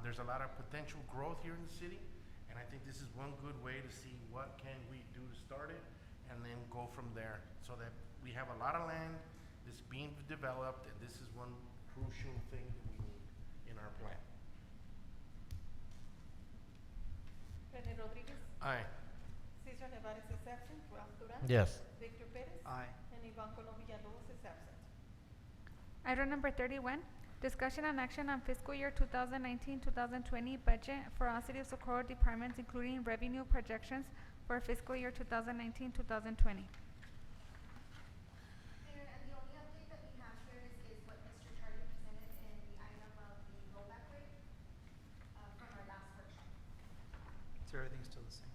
There's a lot of potential growth here in the city, and I think this is one good way to see what can we do to start it, and then go from there, so that we have a lot of land that's being developed, and this is one crucial thing that we need in our plan. Rene Rodriguez. Aye. Cesar Nevares is absent. Ralph Duran. Yes. Victor Perez. Aye. And Ivan Colom Villalobos is absent. Item number 31, discussion and action on fiscal year 2019-2020 budget for all City of Socorro departments, including revenue projections for fiscal year 2019-2020. Mayor, and the only update that we have here is what Mr. Charlie presented in the item of the rollback rate from our last workshop. So everything's still the same.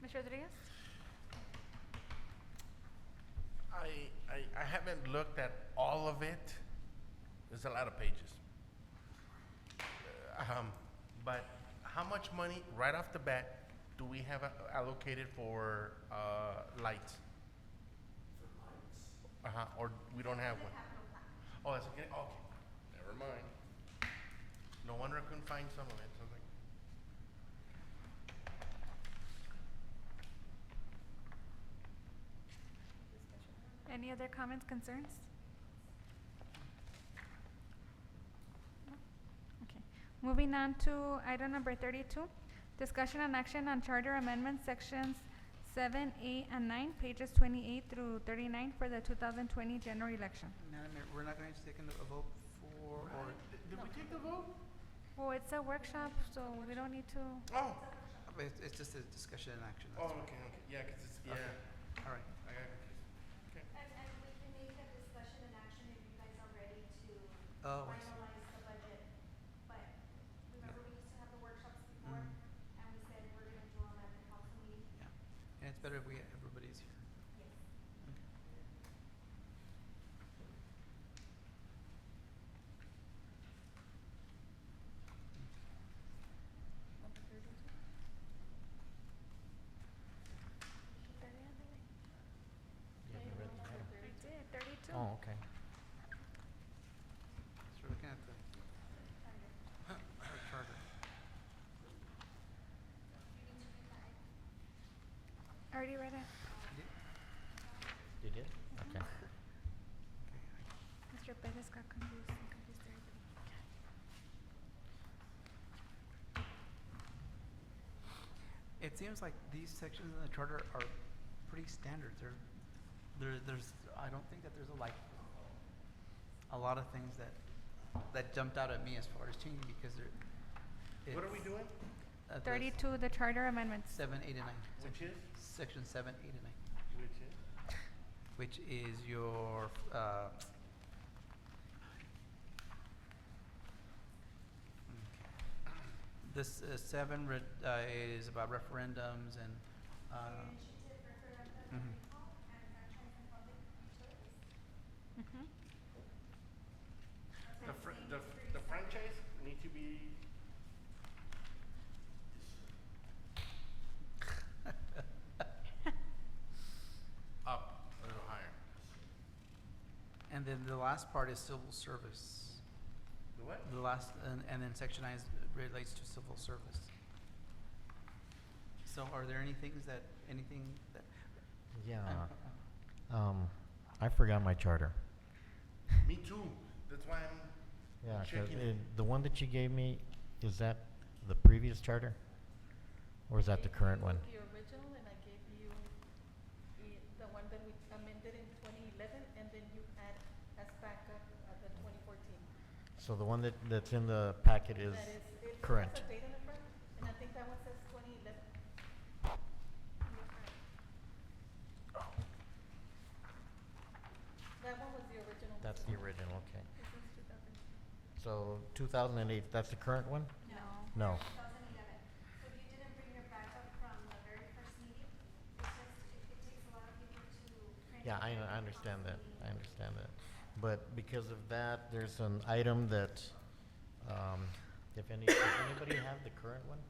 Mr. Rodriguez? I haven't looked at all of it. There's a lot of pages. But how much money, right off the bat, do we have allocated for lights? Or we don't have one? Oh, that's okay. Okay, never mind. No wonder I couldn't find some of it. So I was like, Any other comments, concerns? No? Okay. Moving on to item number 32, discussion and action on charter amendment sections 7, 8, and 9, pages 28 through 39 for the 2020 general election. Madam Mayor, we're not going to take a vote for, or, did we take the vote? Well, it's a workshop, so we don't need to. Oh. but it's just a discussion and action. Oh, that's all. okay, okay. Yeah, 'cause it's, yeah. Okay. All right. I got confused. Okay. And we can make a discussion and action if you guys are ready to Oh, I see. finalize the budget. But remember, we used to have the workshops before, and we said we're gonna do them at the council meeting? Yeah. And it's better if everybody's here. Yes. Already read it. You did? Okay. Mr. Perez got confused and confused everybody. It seems like these sections in the charter are pretty standard. There's, I don't think that there's a lot of things that jumped out at me as far as changing because What are we doing? 32, the charter amendments. 7, 8, and 9. Which is? Section 7, 8, and 9. Which is? Which is your, this 7 is about referendums and, mhm. Mhm. The franchise need to be. Up a little higher. And then the last part is civil service. The what? The last, and then section I relates to civil service. So are there anything that, Yeah. I forgot my charter. Me too. That's why I'm Yeah, 'cause checking it. the one that you gave me, is that the previous charter? Or is that the current one? The original, and I gave you the one that we amended in 2011, and then you add as backup the 2014. So the one that's in the packet is That is, it current. has a date on the front, and I think that one says 2011. That one was the original. That's the original, okay. This is 2000. So 2008, that's the current one? No. No. 2011. So if you didn't bring your backup from the very first meeting, it's just, it takes a lot of people to print. Yeah, I everything understand from that. the I meeting. understand that. But because of that, there's an item that, does anybody have the current one?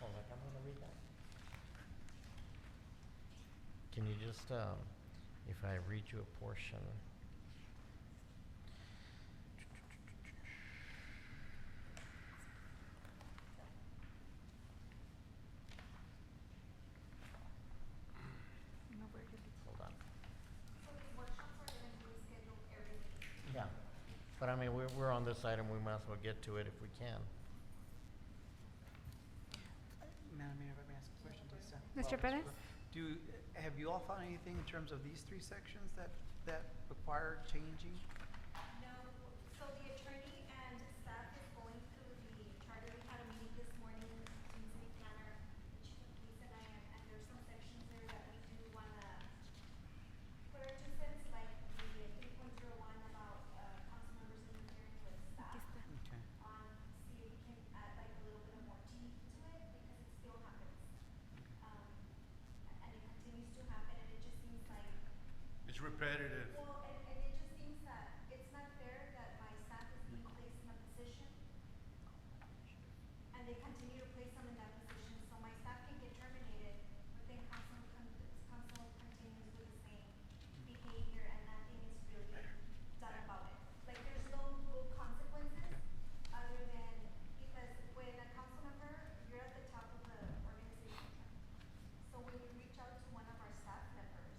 Hold on, I'm gonna read that. Can you just, if I read you a portion? Hold on. So these workshops are gonna be scheduled every meeting. Yeah, but I mean, we're on this item, we might as well get to it if we can. Madam Mayor, if I may ask a question, please. Mr. Perez? Have you all found anything in terms of these 3 sections that require changing? No, so the attorney and staff is going through the charter. We had a meeting this morning between city planner, the chief of police and I, and there's some sections there that we do wanna put our 2 cents, like the 3.01 about, council members interfering with staff. Okay. See if we can add like a little bit of more teeth to it, because it still happens. And it continues to happen, and it just seems like, It's repetitive. well, and it just seems that it's not fair that my staff is being placed in a position, and they continue to place them in that position, so my staff can get terminated, but then council continues with the same behavior, and nothing is really done about it. Like, there's no good consequences, other than, because when a council member, you're at the top of the organization chart. So when you reach out to one of our staff members,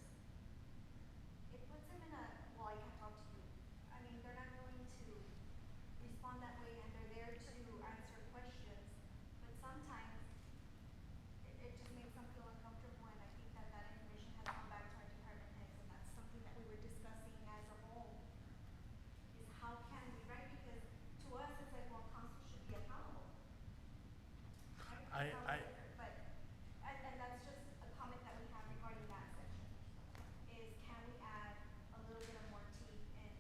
it puts them in a, well, I can talk to you. I mean, they're not going to respond that way, and they're there to answer questions, but sometimes it just makes them feel uncomfortable, and I think that that information has gone back to our department heads, and that's something that we were discussing as a whole, is how can we, right? Because to us, it's like, well, council should be accountable. Right? That's how I- it's different, but, and that's just a comment that we have regarding that section, is can we add a little bit of more teeth in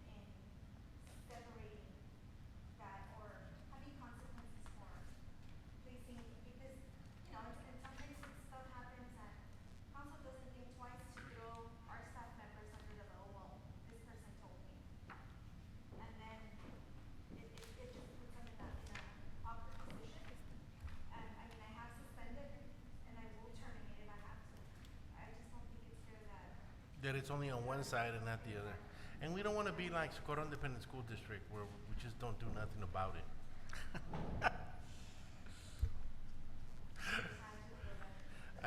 separating that, or having consequences for placing, because, you know, and sometimes stuff happens and council doesn't think twice to throw our staff members under the boat, well, this person told me. And then it just puts them in a awkward position. And I mean, I have suspended and I will terminate if I have to. I just don't think it's fair that That it's only on one side and not the other. And we don't want to be like Socorro Independent School District where we just don't do nothing about it.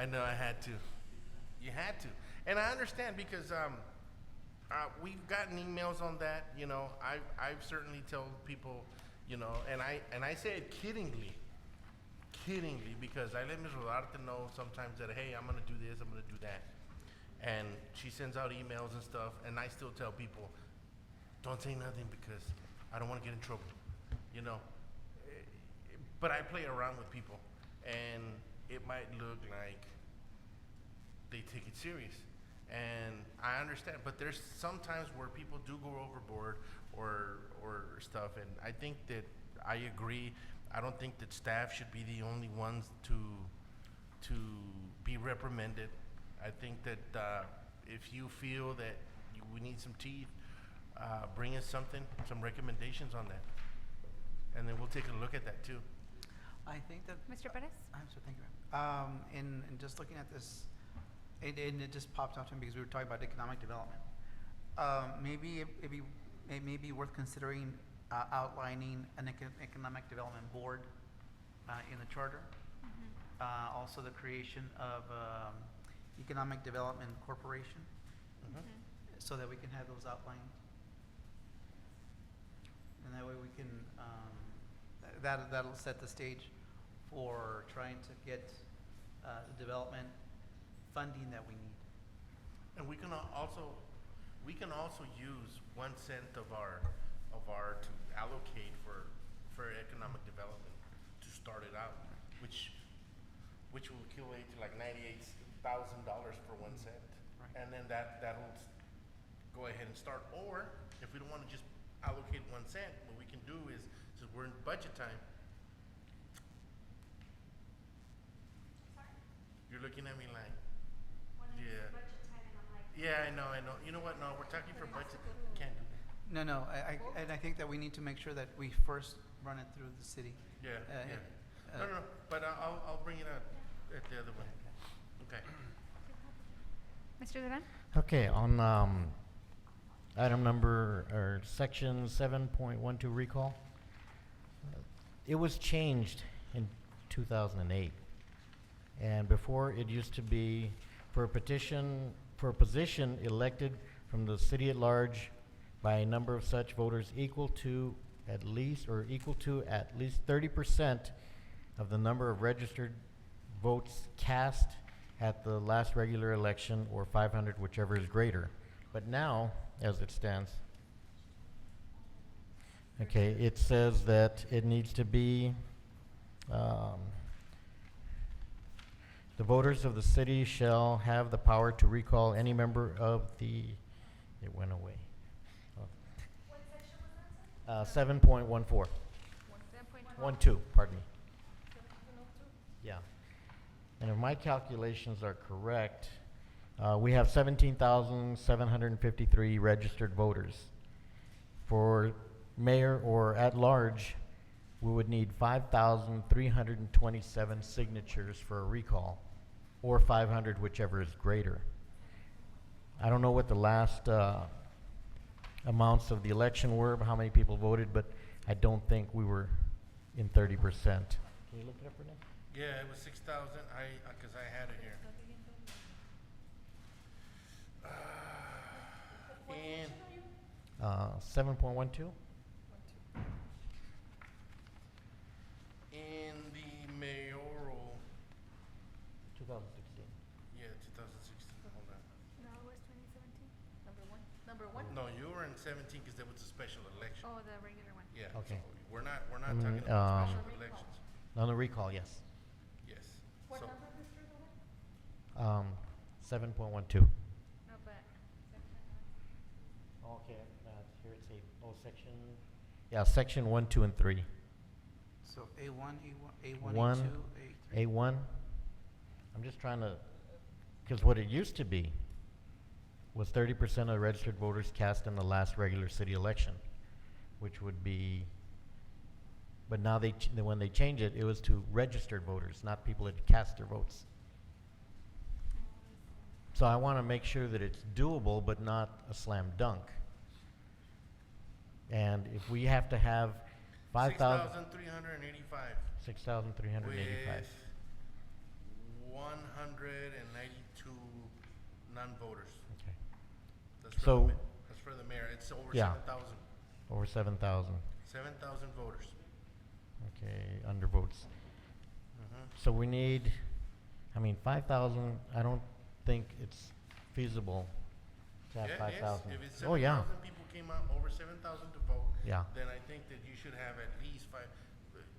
I know I had to. You had to. And I understand because we've gotten emails on that, you know. I've certainly told people, you know, and I say it kiddingly, because I let Ms. Rodarte know sometimes that, hey, I'm gonna do this, I'm gonna do that. And she sends out emails and stuff, and I still tell people, don't say nothing because I don't wanna get in trouble, you know. But I play around with people, and it might look like they take it serious. And I understand, but there's sometimes where people do go overboard or stuff, and I think that I agree. I don't think that staff should be the only ones to be reprimanded. I think that if you feel that we need some teeth, bring us some recommendations on that, and then we'll take a look at that too. I think that. Mr. Perez? I'm sorry, thank you. In just looking at this, it just popped out to me because we were talking about economic development. Maybe it may be worth considering outlining an economic development board in the charter. Also the creation of economic development corporation, so that we can have those outlined. And that way we can, that'll set the stage for trying to get the development funding that we need. And we can also use 1 cent of our to allocate for economic development to start it out, which will accumulate to like $98,000 for 1 cent. Right. And then that'll go ahead and start. Or if we don't want to just allocate 1 cent, what we can do is, since we're in budget time, you're looking at me like, yeah. Yeah, I know. You know what? No, we're talking for budget. Can't do that. No, and I think that we need to make sure that we first run it through the city. Yeah, no, but I'll bring it up at the other one. Okay. Mr. Duran? Okay, on item number, or section 7.12 recall, it was changed in 2008. And before, it used to be for a position elected from the city at large by a number of such voters equal to at least 30% of the number of registered votes cast at the last regular election, or 500, whichever is greater. But now, as it stands, okay, it says that it needs to be the voters of the city shall have the power to recall any member of the, it went away. What section was that, sir? 7.14. 12, pardon me. Yeah. And if my calculations are correct, we have 17,753 registered voters. For mayor or at large, we would need 5,327 signatures for a recall, or 500, whichever is greater. I don't know what the last amounts of the election were, how many people voted, but I don't think we were in 30%. Can you look it up, Renee? Yeah, it was 6,000. Because I had it here. And 7.12. In the mayoral, 2016. yeah, 2016. Hold on. No, it was 2017. Number one? No, you were in 17 because there was a special election. Oh, the regular one. Yeah. Okay. So we're not talking about special elections. On the recall, yes. Yes. What So, number, Mr. Duran? 7.12. No, but Okay, here it's section. Yeah, section 1, 2, and 3. So A1, A2, One, A3. A1. I'm just trying to, because what it used to be was 30% of registered voters cast in the last regular city election, which would be, but now when they change it, it was to registered voters, not people that cast their votes. So I want to make sure that it's doable, but not a slam dunk. And if we have to have 5,000. 6,385. 6,385. With 100 non-voters. Okay. That's for So- the that's for the mayor. It's over Yeah. 7,000. Over 7,000. 7,000 voters. Okay, undervotes. Mhm. So we need, I mean, 5,000, I don't think it's feasible to have Yeah, 5,000. If it's Oh, yeah. 7,000 people came out, over 7,000 to vote, Yeah. then I think that you should have at least five.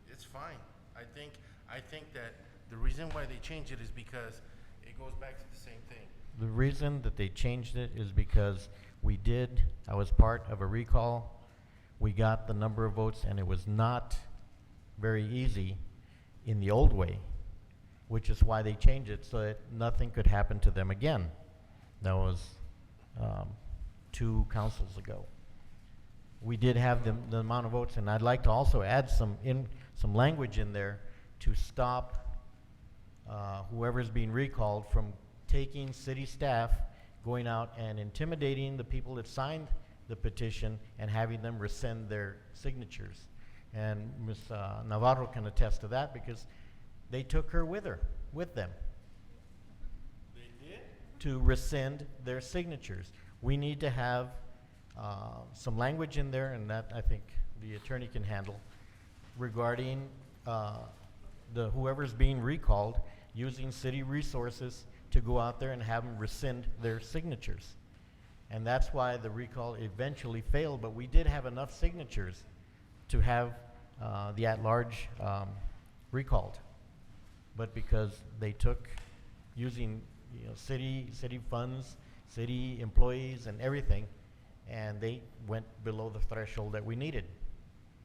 It's fine. I think that the reason why they changed it is because it goes back to the same thing. The reason that they changed it is because I was part of a recall. We got the number of votes, and it was not very easy in the old way, which is why they changed it, so that nothing could happen to them again. That was 2 councils ago. We did have the amount of votes, and I'd like to also add some language in there to stop whoever's being recalled from taking city staff, going out and intimidating the people that signed the petition and having them rescind their signatures. And Ms. Navarro can attest to that because they took her with them. They did? To rescind their signatures. We need to have some language in there, and that I think the attorney can handle, regarding whoever's being recalled using city resources to go out there and have them rescind their signatures. And that's why the recall eventually failed, but we did have enough signatures to have the at-large recalled. But because they took, using city funds, city employees and everything, and they went below the threshold that we needed.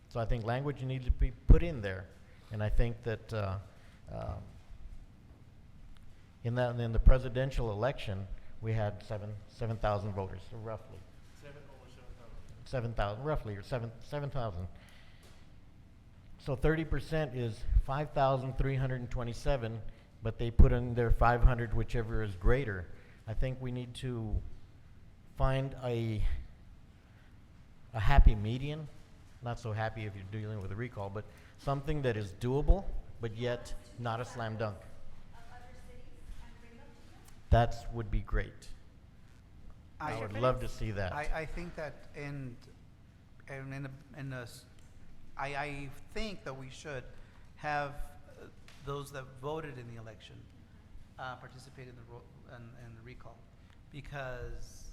So I think language needs to be put in there, and I think that in the presidential election, we had 7,000 voters, roughly. 7,000, roughly, or 7,000. So 30% is 5,327, but they put in their 500, whichever is greater. I think we need to find a happy median, not so happy if you're dealing with a recall, but something that is doable, but yet not a slam dunk. That would be great. I would love to see that. I think that I think that we should have those that voted in the election participate in the recall, because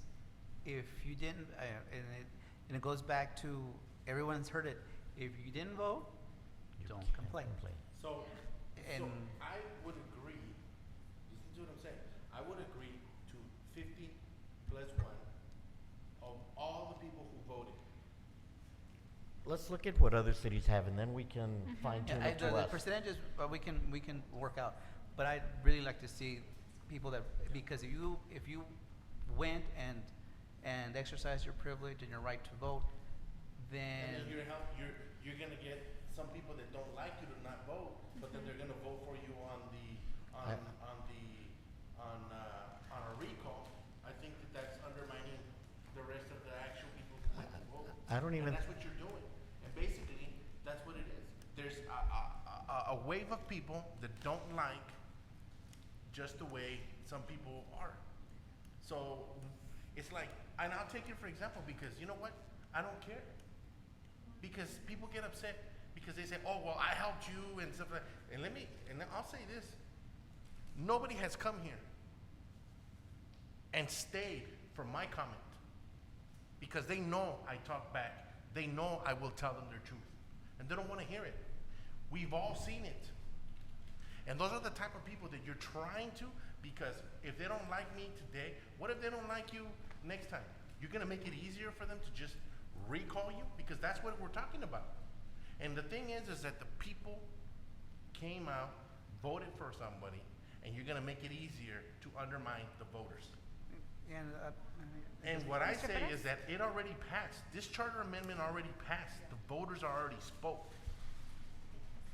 if you didn't, and it goes back to, everyone's heard it, if you didn't vote, don't complain. So And I would agree, listen to what I'm saying, I would agree to 50 plus 1 of all the people who voted. Let's look at what other cities have, and then we can fine tune it to the us. percentages, we can work out, but I'd really like to see people that, because if you went and exercised your privilege and your right to vote, then And then you're gonna get some people that don't like you to not vote, but then they're gonna vote for you on a recall. I think that's undermining the rest of the actual people who went to vote. I don't even- And that's what you're doing. And basically, that's what it is. There's a wave of people that don't like just the way some people are. So it's like, and I'll take it for example, because you know what? I don't care. Because people get upset because they say, oh, well, I helped you and stuff like that. And I'll say this. Nobody has come here and stayed for my comment, because they know I talk back. They know I will tell them their truth. And they don't want to hear it. We've all seen it. And those are the type of people that you're trying to, because if they don't like me today, what if they don't like you next time? You're going to make it easier for them to just recall you? Because that's what we're talking about. And the thing is that the people came out, voted for somebody, and you're going to make it easier to undermine the voters. And what I say is that it already passed. This charter amendment already passed. The voters already spoke.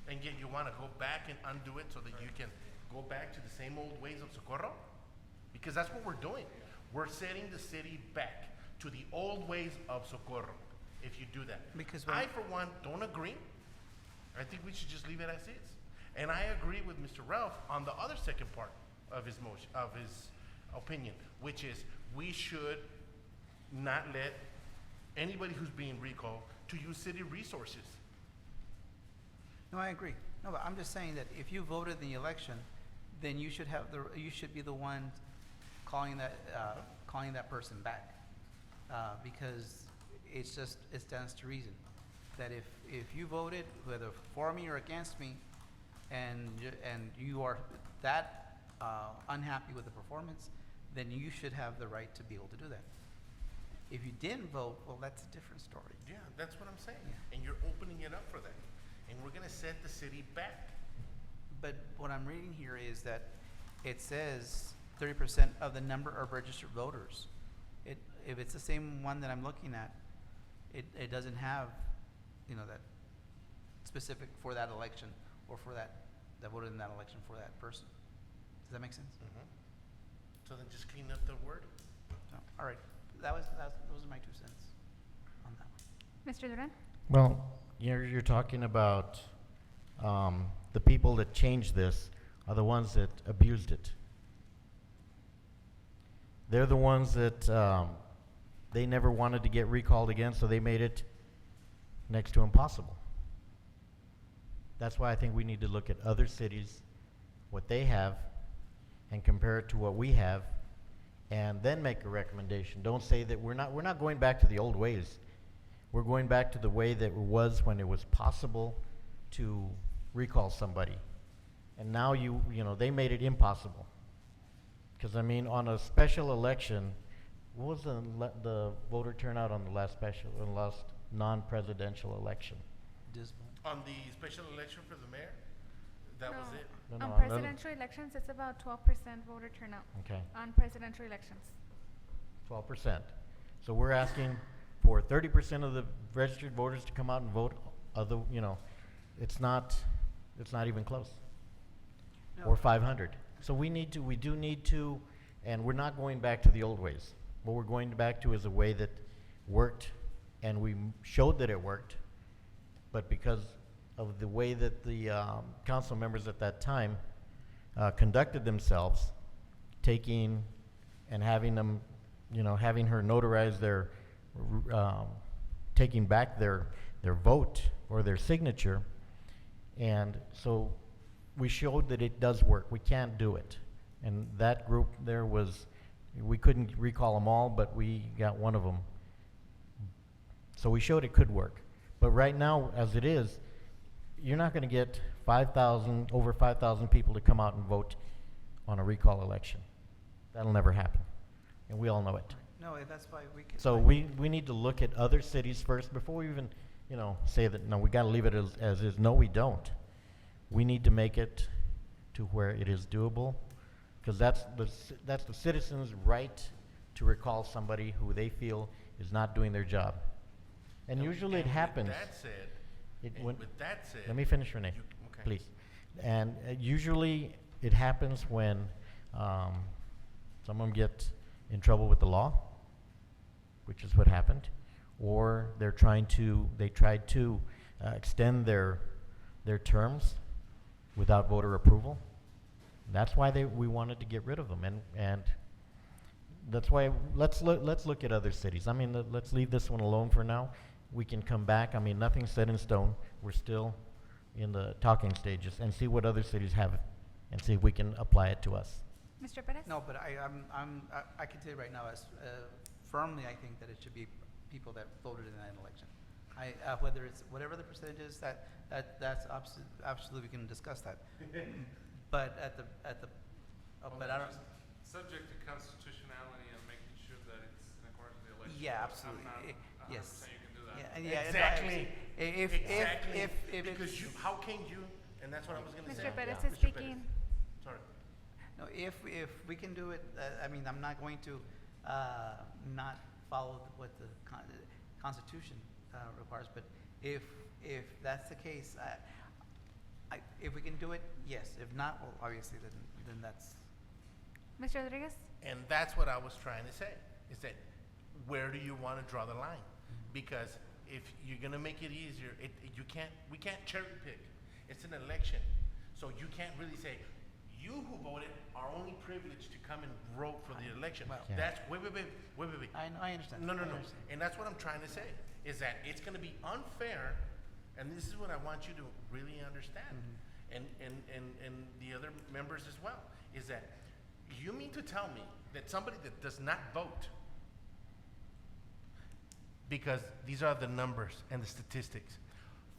And yet you want to go back and undo it so that you can go back to the same old ways of Socorro? Because that's what we're doing. We're setting the city back to the old ways of Socorro if you do that. Because I, for one, don't agree. I think we should just leave it as is. And I agree with Mr. Ralph on the other second part of his motion, of his opinion, which is we should not let anybody who's being recalled to use city resources. No, I agree. No, but I'm just saying that if you voted in the election, then you should have you should be the one calling that person back. Because it stands to reason that if you voted whether for me or against me, and you are that unhappy with the performance, then you should have the right to be able to do that. If you didn't vote, well, that's a different story. Yeah, that's what I'm saying. Yeah. And you're opening it up for that. And we're gonna set the city back. But what I'm reading here is that it says 30% of the number of registered voters. If it's the same one that I'm looking at, it doesn't have, that specific for that election or for that voted in that election for that person. Does that make sense? Mm-hmm. So then just clean up the word. So, all right, those are my 2 cents on that one. Mr. Duran? Well, you're talking about the people that changed this are the ones that abused it. They're the ones that they never wanted to get recalled again, so they made it next to impossible. That's why I think we need to look at other cities, what they have, and compare it to what we have, and then make a recommendation. Don't say that we're not going back to the old ways. We're going back to the way that it was when it was possible to recall somebody. And now they made it impossible. Because on a special election, what was the voter turnout on the last non-presidential election? Dismal. On the special election for the mayor, that was it. No, On no, presidential elections, it's about 12% voter turnout. Okay. On presidential elections. 12%. So we're asking for 30% of the registered voters to come out and vote. It's not even close. No. Or 500. So we do need to, and we're not going back to the old ways. What we're going back to is a way that worked, and we showed that it worked, but because of the way that the council members at that time conducted themselves, taking and having them, having her notarize their, taking back their vote or their signature, and so we showed that it does work. We can't do it. And that group there we couldn't recall them all, but we got one of them. So we showed it could work. But right now, as it is, you're not going to get over 5,000 people to come out and vote on a recall election. That'll never happen. And we all know it. No, that's why we can. So we need to look at other cities first before we even, say that, no, we got to leave it as is. No, we don't. We need to make it to where it is doable, because that's the citizens' right to recall somebody who they feel is not doing their job. And usually it happens. With that said, Let me finish, Renee, okay. please. And usually it happens when someone gets in trouble with the law, which is what happened, or they tried to extend their terms without voter approval. That's why we wanted to get rid of them, and that's why let's look at other cities. Let's leave this one alone for now. We can come back. Nothing's set in stone. We're still in the talking stages, and see what other cities have, and see if we can apply it to us. Mr. Perez? No, but I can tell you right now, as firmly, I think that it should be people that voted in that election. Whether it's whatever the percentage is, that's absolutely, we can discuss that. But but I don't. Subject to constitutionality and making sure that it's in accordance with the election. Yeah, absolutely. Yes. You can do that. Yeah, Exactly. If because how can you? And that's what I was going to say. Mr. Perez Yeah. is speaking. Sorry. No, if we can do it, I'm not going to not follow what the Constitution requires. But if that's the case, if we can do it, yes. If not, well, obviously, then that's. Mr. Rodriguez? And that's what I was trying to say, is that where do you want to draw the line? Because if you're going to make it easier, we can't cherry pick. It's an election. So you can't really say, you who voted are only privilege to come and vote for the election. Well- Yeah. That's, wait. I understand. No. I understand. And that's what I'm trying to say, is that it's gonna be unfair, and this is what I want you to really understand, and the other members as well, is that you mean to tell me that somebody that does not vote, because these are the numbers and the statistics,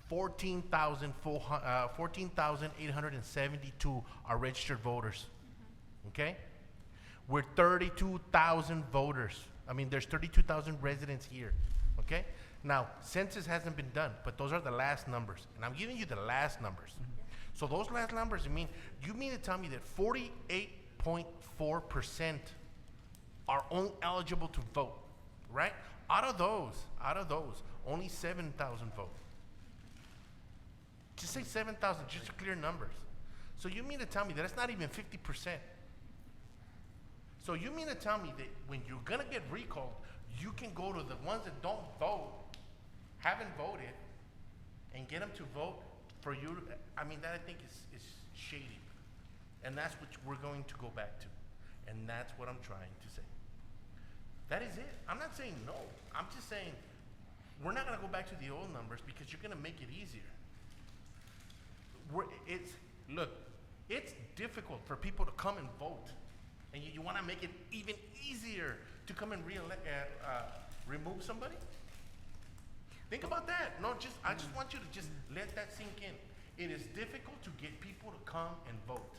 14,872 are registered voters, okay? We're 32,000 voters. I mean, there's 32,000 residents here, okay? Now, census hasn't been done, but those are the last numbers, and I'm giving you the last numbers. So those last numbers, you mean to tell me that 48.4% are eligible to vote, right? Out of those, only 7,000 vote. Just say 7,000, just to clear numbers. So you mean to tell me that it's not even 50%? So you mean to tell me that when you're gonna get recalled, you can go to the ones that don't vote, haven't voted, and get them to vote for you? That I think is shady. And that's what we're going to go back to. And that's what I'm trying to say. That is it. I'm not saying no. I'm just saying we're not gonna go back to the old numbers because you're gonna make it easier. Look, it's difficult for people to come and vote, and you want to make it even easier to come and remove somebody? Think about that. I just want you to just let that sink in. It is difficult to get people to come and vote.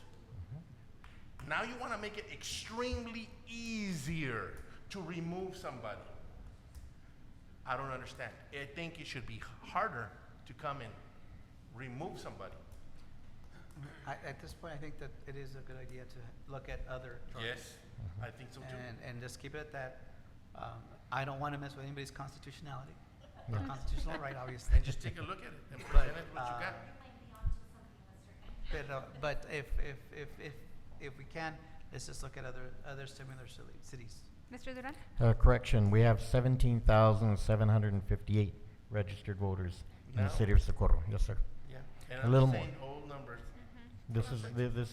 Now you want to make it extremely easier to remove somebody. I don't understand. I think it should be harder to come and remove somebody. At this point, I think that it is a good idea to look at other charges. Yes, I think so too. And just keep it at that. I don't want to mess with anybody's constitutionality. Or constitutional right, obviously. And just take a look at it and present it what you got. But if we can, let's just look at other similar cities. Mr. Duran? Correction, we have 17,758 registered voters in the Now? city of Socorro. Yes, sir. Yeah, A and I'm little just more. saying old numbers. This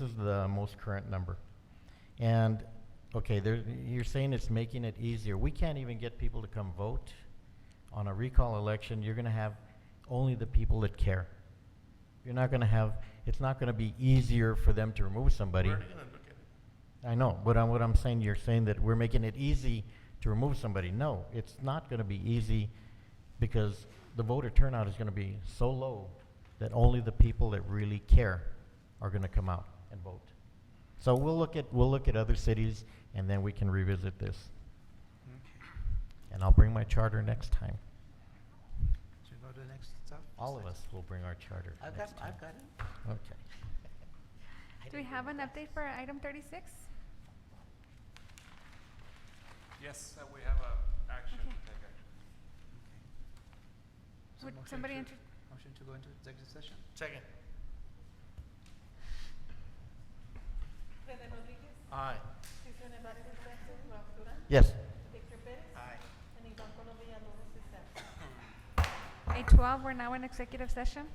is the most current number. And, okay, you're saying it's making it easier. We can't even get people to come vote. On a recall election, you're gonna have only the people that care. You're not gonna have, it's not gonna be easier for them to remove somebody. We're already gonna look at it. I know, but what I'm saying, you're saying that we're making it easy to remove somebody. No, it's not gonna be easy because the voter turnout is gonna be so low that only the people that really care are gonna come out and vote. So we'll look at other cities and then we can revisit this. And I'll bring my charter next time. Should we go to the next stuff? All of us will bring our charter I've next got time. it. Okay. Do we have an update for item 36? Yes, we have a action to take action. So Would motion somebody to- enter? Motion to go into executive session? Second. Rene Rodriguez, Aye. Cesar Nevares Sánchez, Ralph Duran, Yes. Victor Pérez, Aye. and Iván Colo Villalobos is absent. 8:12, we're now in executive session.